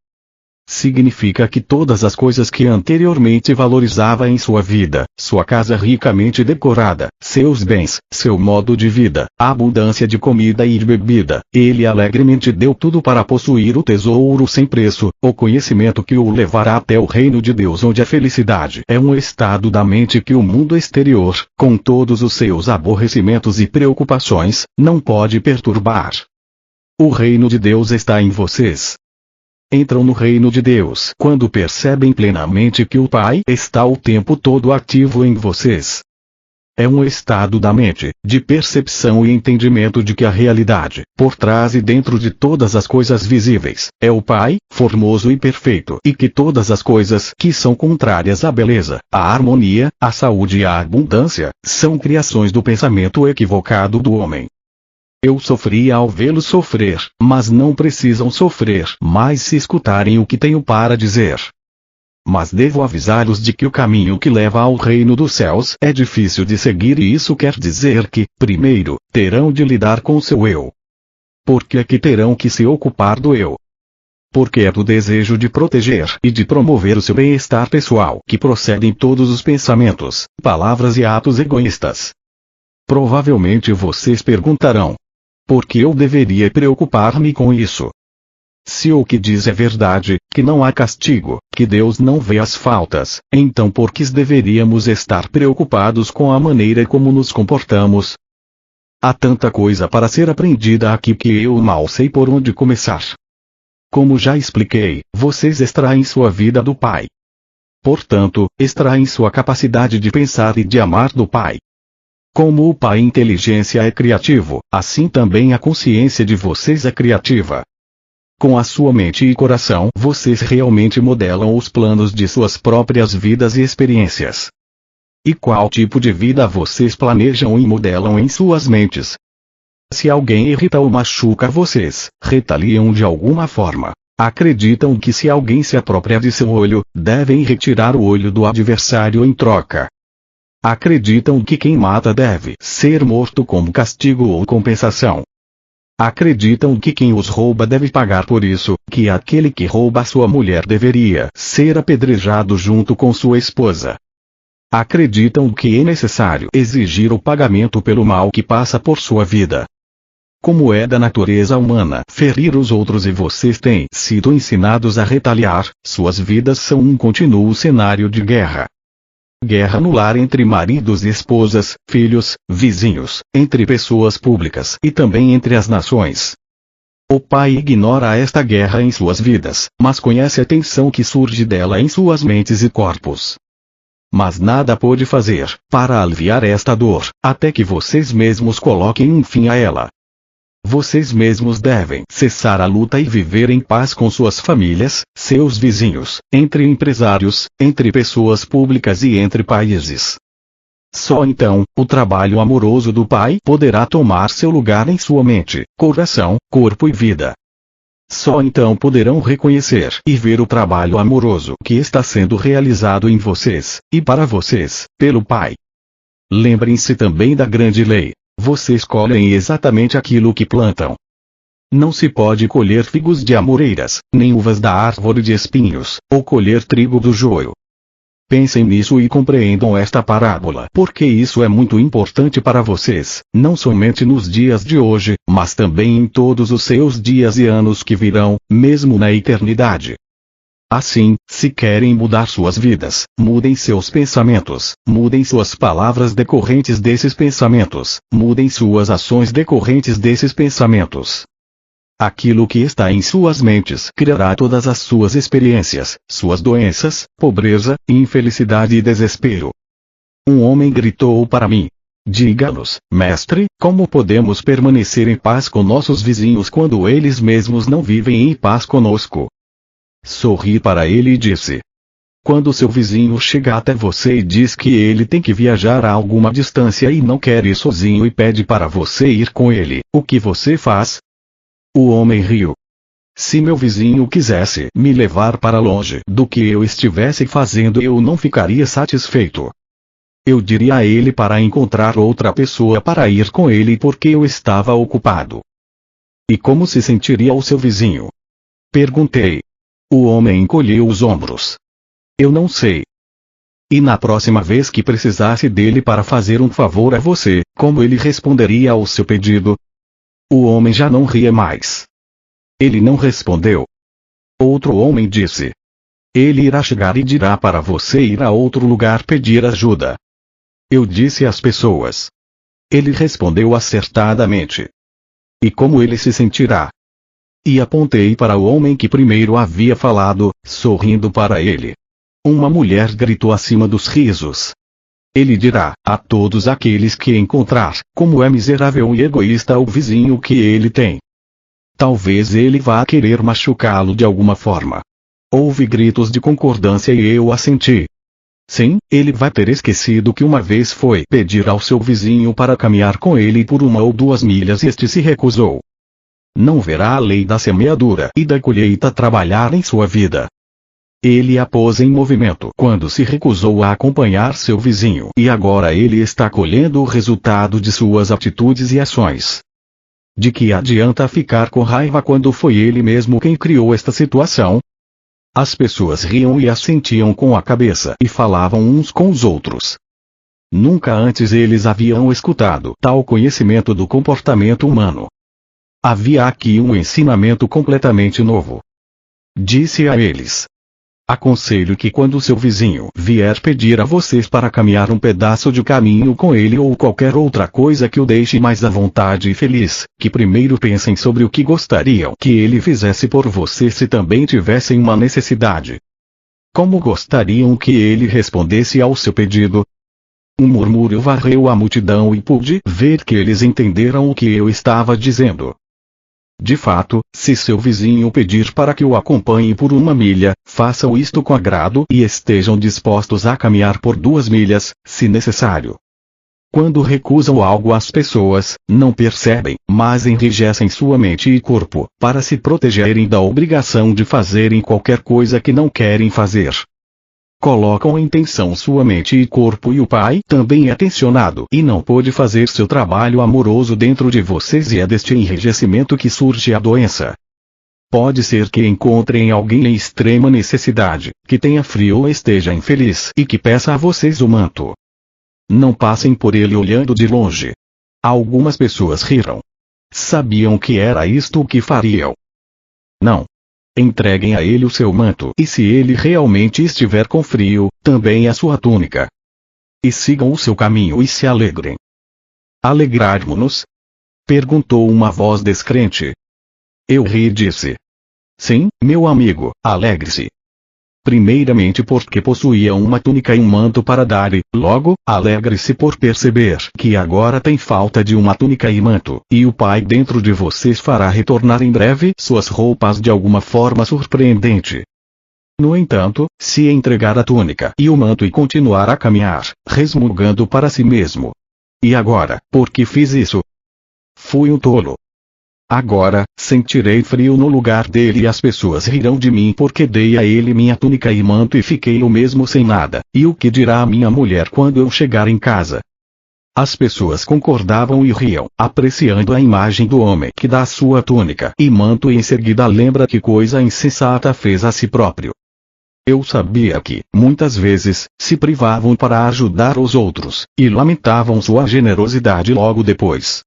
Significa que todas as coisas que anteriormente valorizava em sua vida, sua casa ricamente decorada, seus bens, seu modo de vida, a abundância de comida e de bebida, ele alegremente deu tudo para possuir o tesouro sem preço, o conhecimento que o levará até o reino de Deus onde a felicidade é um estado da mente que o mundo exterior, com todos os seus aborrecimentos e preocupações, não pode perturbar. O reino de Deus está em vocês. Entram no reino de Deus quando percebem plenamente que o Pai está o tempo todo ativo em vocês. É um estado da mente, de percepção e entendimento de que a realidade, por trás e dentro de todas as coisas visíveis, é o Pai, formoso e perfeito, e que todas as coisas que são contrárias à beleza, à harmonia, à saúde e à abundância, são criações do pensamento equivocado do homem. Eu sofri ao vê-los sofrer, mas não precisam sofrer mais se escutarem o que tenho para dizer. Mas devo avisá-los de que o caminho que leva ao reino dos céus é difícil de seguir e isso quer dizer que, primeiro, terão de lidar com seu eu. Por que é que terão que se ocupar do eu? Porque é do desejo de proteger e de promover o seu bem-estar pessoal que procedem todos os pensamentos, palavras e atos egoístas. Provavelmente vocês perguntarão: por que eu deveria preocupar-me com isso? Se o que diz é verdade, que não há castigo, que Deus não vê as faltas, então por que deveríamos estar preocupados com a maneira como nos comportamos? Há tanta coisa para ser aprendida aqui que eu mal sei por onde começar. Como já expliquei, vocês extraem sua vida do Pai. Portanto, extraem sua capacidade de pensar e de amar do Pai. Como o Pai Inteligência é criativo, assim também a consciência de vocês é criativa. Com a sua mente e coração, vocês realmente modelam os planos de suas próprias vidas e experiências. E qual tipo de vida vocês planejam e modelam em suas mentes? Se alguém irrita ou machuca vocês, retaliam de alguma forma. Acreditam que se alguém se apropria de seu olho, devem retirar o olho do adversário em troca. Acreditam que quem mata deve ser morto como castigo ou compensação. Acreditam que quem os rouba deve pagar por isso, que aquele que rouba sua mulher deveria ser apedrejado junto com sua esposa. Acreditam que é necessário exigir o pagamento pelo mal que passa por sua vida. Como é da natureza humana ferir os outros e vocês têm sido ensinados a retaliar, suas vidas são um contínuo cenário de guerra. Guerra no lar entre maridos e esposas, filhos, vizinhos, entre pessoas públicas e também entre as nações. O pai ignora esta guerra em suas vidas, mas conhece a tensão que surge dela em suas mentes e corpos. Mas nada pode fazer para aliviar esta dor, até que vocês mesmos coloquem um fim a ela. Vocês mesmos devem cessar a luta e viver em paz com suas famílias, seus vizinhos, entre empresários, entre pessoas públicas e entre países. Só então, o trabalho amoroso do Pai poderá tomar seu lugar em sua mente, coração, corpo e vida. Só então poderão reconhecer e ver o trabalho amoroso que está sendo realizado em vocês, e para vocês, pelo Pai. Lembrem-se também da grande lei: vocês colhem exatamente aquilo que plantam. Não se pode colher figos de amoreiras, nem uvas da árvore de espinhos, ou colher trigo do joio. Pensem nisso e compreendam esta parábola, porque isso é muito importante para vocês, não somente nos dias de hoje, mas também em todos os seus dias e anos que virão, mesmo na eternidade. Assim, se querem mudar suas vidas, mudem seus pensamentos, mudem suas palavras decorrentes desses pensamentos, mudem suas ações decorrentes desses pensamentos. Aquilo que está em suas mentes criará todas as suas experiências, suas doenças, pobreza, infelicidade e desespero. Um homem gritou para mim: diga-nos, mestre, como podemos permanecer em paz com nossos vizinhos quando eles mesmos não vivem em paz conosco? Sorri para ele e disse: quando seu vizinho chega até você e diz que ele tem que viajar a alguma distância e não quer ir sozinho e pede para você ir com ele, o que você faz? O homem riu. Se meu vizinho quisesse me levar para longe do que eu estivesse fazendo, eu não ficaria satisfeito. Eu diria a ele para encontrar outra pessoa para ir com ele porque eu estava ocupado. E como se sentiria o seu vizinho? Perguntei. O homem encolheu os ombros. Eu não sei. E na próxima vez que precisasse dele para fazer um favor a você, como ele responderia ao seu pedido? O homem já não ria mais. Ele não respondeu. Outro homem disse: ele irá chegar e dirá para você ir a outro lugar pedir ajuda. Eu disse às pessoas: ele respondeu acertadamente. E como ele se sentirá? E apontei para o homem que primeiro havia falado, sorrindo para ele. Uma mulher gritou acima dos risos. Ele dirá a todos aqueles que encontrar, como é miserável e egoísta o vizinho que ele tem. Talvez ele vá querer machucá-lo de alguma forma. Houve gritos de concordância e eu assenti. Sim, ele vai ter esquecido que uma vez foi pedir ao seu vizinho para caminhar com ele por 1 ou 2 milhas e este se recusou. Não verá a lei da semeadura e da colheita trabalhar em sua vida. Ele a pôs em movimento quando se recusou a acompanhar seu vizinho e agora ele está colhendo o resultado de suas atitudes e ações. De que adianta ficar com raiva quando foi ele mesmo quem criou esta situação? As pessoas riam e assentiam com a cabeça e falavam uns com os outros. Nunca antes eles haviam escutado tal conhecimento do comportamento humano. Havia aqui um ensinamento completamente novo. Disse a eles: aconselho que quando seu vizinho vier pedir a vocês para caminhar um pedaço de caminho com ele ou qualquer outra coisa que o deixe mais à vontade e feliz, que primeiro pensem sobre o que gostariam que ele fizesse por vocês se também tivessem uma necessidade. Como gostariam que ele respondesse ao seu pedido? Um murmúrio varreu a multidão e pude ver que eles entenderam o que eu estava dizendo. De fato, se seu vizinho pedir para que o acompanhe por 1 milha, façam isto com agrado e estejam dispostos a caminhar por 2 milhas, se necessário. Quando recusam algo às pessoas, não percebem, mas enrijecem sua mente e corpo, para se protegerem da obrigação de fazerem qualquer coisa que não querem fazer. Colocam em tensão sua mente e corpo e o Pai também é tensionado e não pode fazer seu trabalho amoroso dentro de vocês e é deste enrijecimento que surge a doença. Pode ser que encontrem alguém em extrema necessidade, que tenha frio ou esteja infeliz e que peça a vocês o manto. Não passem por ele olhando de longe. Algumas pessoas riram. sabiam que era isto o que fariam. Não. Entreguem a ele o seu manto, e se ele realmente estiver com frio, também a sua túnica. E sigam o seu caminho e se alegrem. Alegrarmos-nos? Perguntou uma voz descrente. Eu ri e disse. Sim, meu amigo, alegre-se. Primeiramente porque possuía uma túnica e um manto para dar e, logo, alegre-se por perceber que agora tem falta de uma túnica e manto, e o Pai dentro de vocês fará retornar em breve suas roupas de alguma forma surpreendente. No entanto, se entregar a túnica e o manto e continuar a caminhar, resmungando para si mesmo. E agora, por que fiz isso? Fui um tolo. Agora, sentirei frio no lugar dele e as pessoas rirão de mim porque dei a ele minha túnica e manto e fiquei eu mesmo sem nada, e o que dirá a minha mulher quando eu chegar em casa? As pessoas concordavam e riam, apreciando a imagem do homem que dá sua túnica e manto e em seguida lembra que coisa insensata fez a si próprio. Eu sabia que, muitas vezes, se privavam para ajudar os outros, e lamentavam sua generosidade logo depois.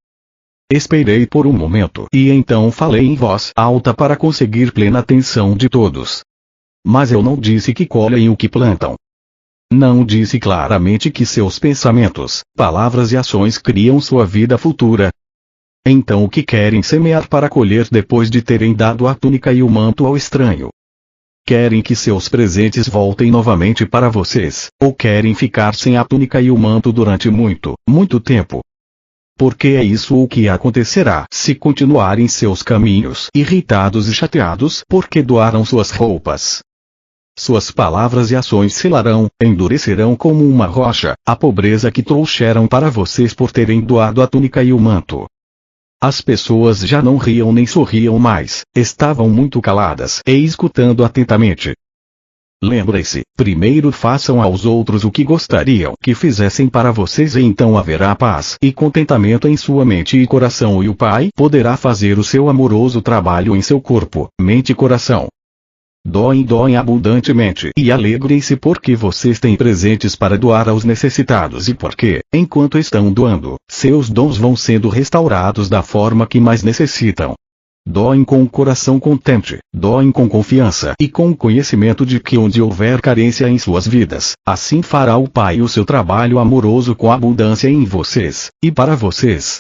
Esperei por um momento e então falei em voz alta para conseguir plena atenção de todos. Mas eu não disse que colhem o que plantam. Não disse claramente que seus pensamentos, palavras e ações criam sua vida futura. Então o que querem semear para colher depois de terem dado a túnica e o manto ao estranho? Querem que seus presentes voltem novamente para vocês, ou querem ficar sem a túnica e o manto durante muito, muito tempo? Porque é isso o que acontecerá se continuarem seus caminhos irritados e chateados porque doaram suas roupas. Suas palavras e ações selarão, endurecerão como uma rocha, a pobreza que trouxeram para vocês por terem doado a túnica e o manto. As pessoas já não riam nem sorriam mais, estavam muito caladas e escutando atentamente. Lembrem-se, primeiro façam aos outros o que gostariam que fizessem para vocês e então haverá paz e contentamento em sua mente e coração e o Pai poderá fazer o seu amoroso trabalho em seu corpo, mente e coração. Doem abundantemente e alegrem-se porque vocês têm presentes para doar aos necessitados e porque, enquanto estão doando, seus dons vão sendo restaurados da forma que mais necessitam. Doem com o coração contente, doem com confiança e com o conhecimento de que onde houver carência em suas vidas, assim fará o Pai o seu trabalho amoroso com abundância em vocês, e para vocês.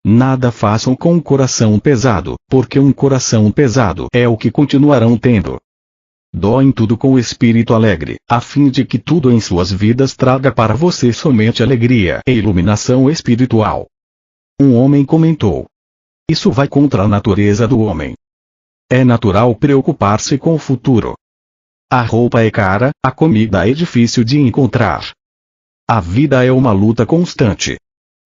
Nada façam com um coração pesado, porque um coração pesado é o que continuarão tendo. Doem tudo com o espírito alegre, a fim de que tudo em suas vidas traga para vocês somente alegria e iluminação espiritual. Um homem comentou. Isso vai contra a natureza do homem. É natural preocupar-se com o futuro. A roupa é cara, a comida é difícil de encontrar. A vida é uma luta constante.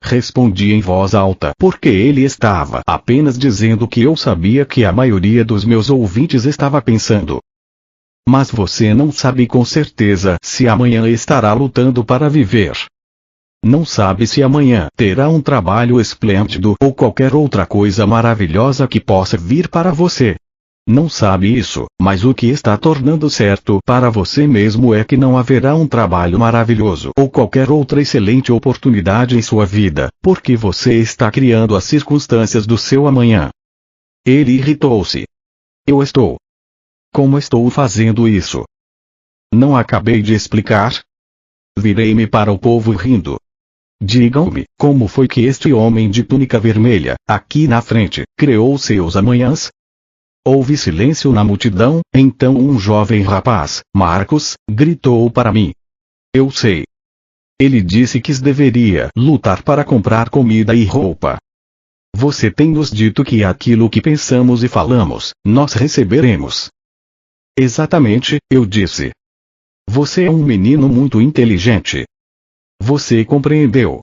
Respondi em voz alta porque ele estava apenas dizendo que eu sabia que a maioria dos meus ouvintes estava pensando. Mas você não sabe com certeza se amanhã estará lutando para viver. Não sabe se amanhã terá um trabalho esplêndido ou qualquer outra coisa maravilhosa que possa vir para você. Não sabe isso, mas o que está tornando certo para você mesmo é que não haverá um trabalho maravilhoso ou qualquer outra excelente oportunidade em sua vida, porque você está criando as circunstâncias do seu amanhã. Ele irritou-se. Eu estou. Como estou fazendo isso? Não acabei de explicar? Virei-me para o povo rindo. Digam-me, como foi que este homem de túnica vermelha, aqui na frente, criou seus amanhãs? Houve silêncio na multidão, então um jovem rapaz, Marcos, gritou para mim. Eu sei. Ele disse que deveria lutar para comprar comida e roupa. Você tem nos dito que aquilo que pensamos e falamos, nós receberemos. Exatamente, eu disse. Você é um menino muito inteligente. Você compreendeu.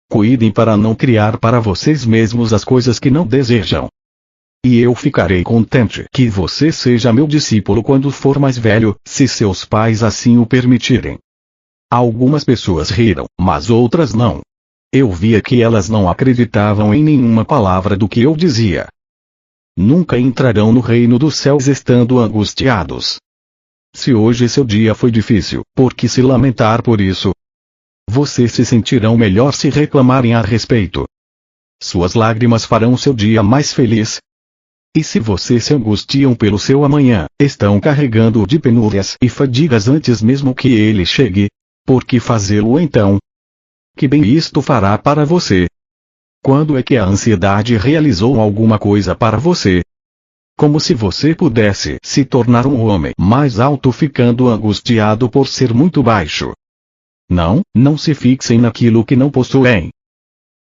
Cuidem para não criar para vocês mesmos as coisas que não desejam. E eu ficarei contente que você seja meu discípulo quando for mais velho, se seus pais assim o permitirem. Algumas pessoas riram, mas outras não. Eu via que elas não acreditavam em nenhuma palavra do que eu dizia. Nunca entrarão no reino dos céus estando angustiados. Se hoje seu dia foi difícil, por que se lamentar por isso? Vocês se sentirão melhor se reclamarem a respeito. Suas lágrimas farão seu dia mais feliz. E se vocês se angustiam pelo seu amanhã, estão carregando-o de penúrias e fadigas antes mesmo que ele chegue. Por que fazê-lo então? Que bem isto fará para você? Quando é que a ansiedade realizou alguma coisa para você? Como se você pudesse se tornar um homem mais alto ficando angustiado por ser muito baixo. Não se fixem naquilo que não possuem.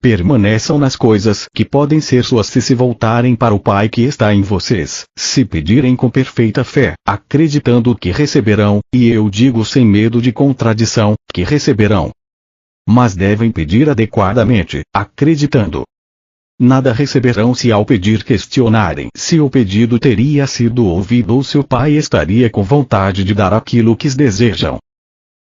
Permaneçam nas coisas que podem ser suas se voltarem para o Pai que está em vocês, se pedirem com perfeita fé, acreditando que receberão, e eu digo sem medo de contradição, que receberão. Mas devem pedir adequadamente, acreditando. Nada receberão se ao pedir questionarem se o pedido teria sido ouvido ou se o Pai estaria com vontade de dar aquilo que desejam.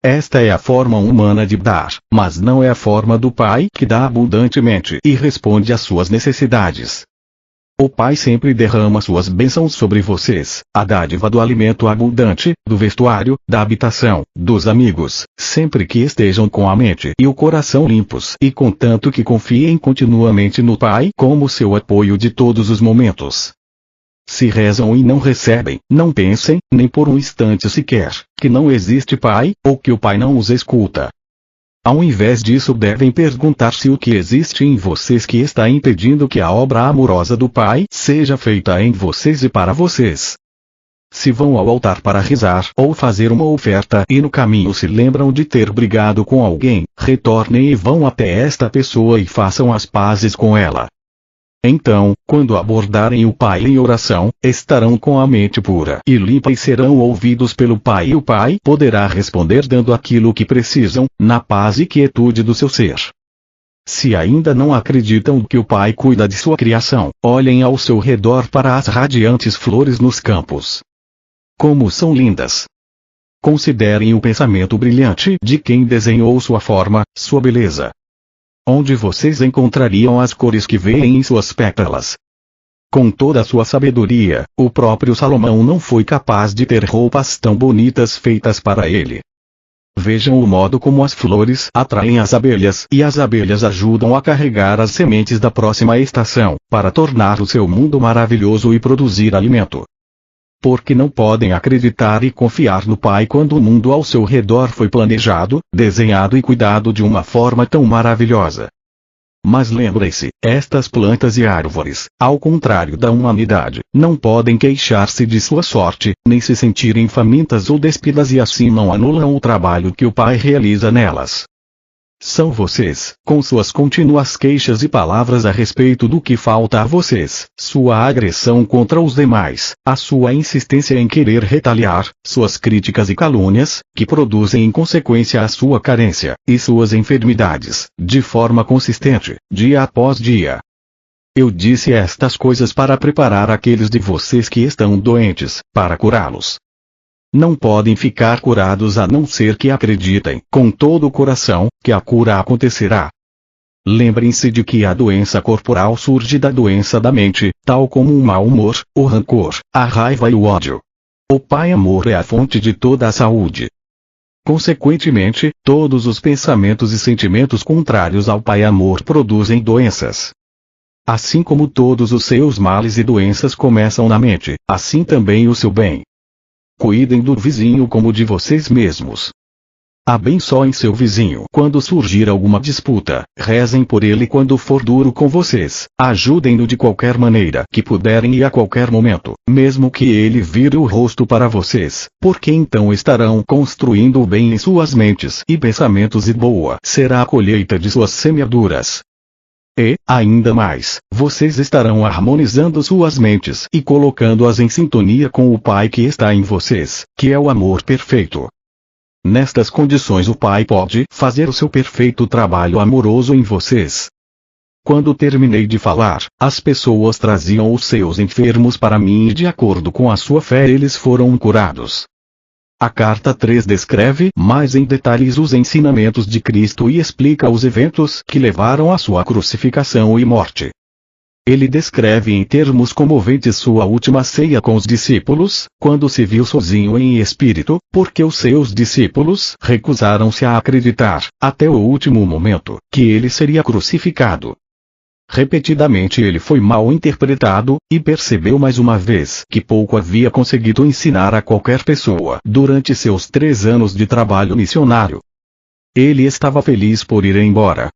Esta é a forma humana de dar, mas não é a forma do Pai que dá abundantemente e responde às suas necessidades. O Pai sempre derrama suas bênçãos sobre vocês, a dádiva do alimento abundante, do vestuário, da habitação, dos amigos, sempre que estejam com a mente e o coração limpos e contanto que confiem continuamente no Pai como seu apoio de todos os momentos. Se rezam e não recebem, não pensem, nem por um instante sequer, que não existe Pai, ou que o Pai não os escuta. Ao invés disso devem perguntar-se o que existe em vocês que está impedindo que a obra amorosa do Pai seja feita em vocês e para vocês. Se vão ao altar para rezar ou fazer uma oferta e no caminho se lembram de ter brigado com alguém, retornem e vão até esta pessoa e façam as pazes com ela. Então, quando abordarem o Pai em oração, estarão com a mente pura e limpa e serão ouvidos pelo Pai e o Pai poderá responder dando aquilo que precisam, na paz e quietude do seu ser. Se ainda não acreditam que o Pai cuida de sua criação, olhem ao seu redor para as radiantes flores nos campos. Como são lindas! Considerem o pensamento brilhante de quem desenhou sua forma, sua beleza. Onde vocês encontrariam as cores que veem em suas pétalas? Com toda a sua sabedoria, o próprio Salomão não foi capaz de ter roupas tão bonitas feitas para ele. Vejam o modo como as flores atraem as abelhas e as abelhas ajudam a carregar as sementes da próxima estação, para tornar o seu mundo maravilhoso e produzir alimento. Porque não podem acreditar e confiar no Pai quando o mundo ao seu redor foi planejado, desenhado e cuidado de uma forma tão maravilhosa. Mas lembrem-se, estas plantas e árvores, ao contrário da humanidade, não podem queixar-se de sua sorte, nem se sentirem famintas ou despidas e assim não anulam o trabalho que o Pai realiza nelas. São vocês, com suas contínuas queixas e palavras a respeito do que falta a vocês, sua agressão contra os demais, a sua insistência em querer retaliar, suas críticas e calúnias, que produzem em consequência a sua carência, e suas enfermidades, de forma consistente, dia após dia. Eu disse estas coisas para preparar aqueles de vocês que estão doentes, para curá-los. Não podem ficar curados a não ser que acreditem, com todo o coração, que a cura acontecerá. Lembrem-se de que a doença corporal surge da doença da mente, tal como o mau humor, o rancor, a raiva e o ódio. O Pai Amor é a fonte de toda a saúde. Consequentemente, todos os pensamentos e sentimentos contrários ao Pai Amor produzem doenças. Assim como todos os seus males e doenças começam na mente, assim também o seu bem. Cuidem do vizinho como de vocês mesmos. Abençoem seu vizinho quando surgir alguma disputa, rezem por ele quando for duro com vocês, ajudem-no de qualquer maneira que puderem e a qualquer momento, mesmo que ele vire o rosto para vocês, porque então estarão construindo o bem em suas mentes e pensamentos e boa será a colheita de suas semeaduras. E, ainda mais, vocês estarão harmonizando suas mentes e colocando-as em sintonia com o Pai que está em vocês, que é o amor perfeito. Nestas condições o Pai pode fazer o seu perfeito trabalho amoroso em vocês. Quando terminei de falar, as pessoas traziam os seus enfermos para mim e de acordo com a sua fé eles foram curados. A carta 3 descreve mais em detalhes os ensinamentos de Cristo e explica os eventos que levaram à sua crucificação e morte. Ele descreve em termos comoventes sua última ceia com os discípulos, quando se viu sozinho em espírito, porque os seus discípulos recusaram-se a acreditar, até o último momento, que ele seria crucificado. Repetidamente ele foi mal interpretado, e percebeu mais uma vez que pouco havia conseguido ensinar a qualquer pessoa durante seus 3 anos de trabalho missionário. Ele estava feliz por ir embora,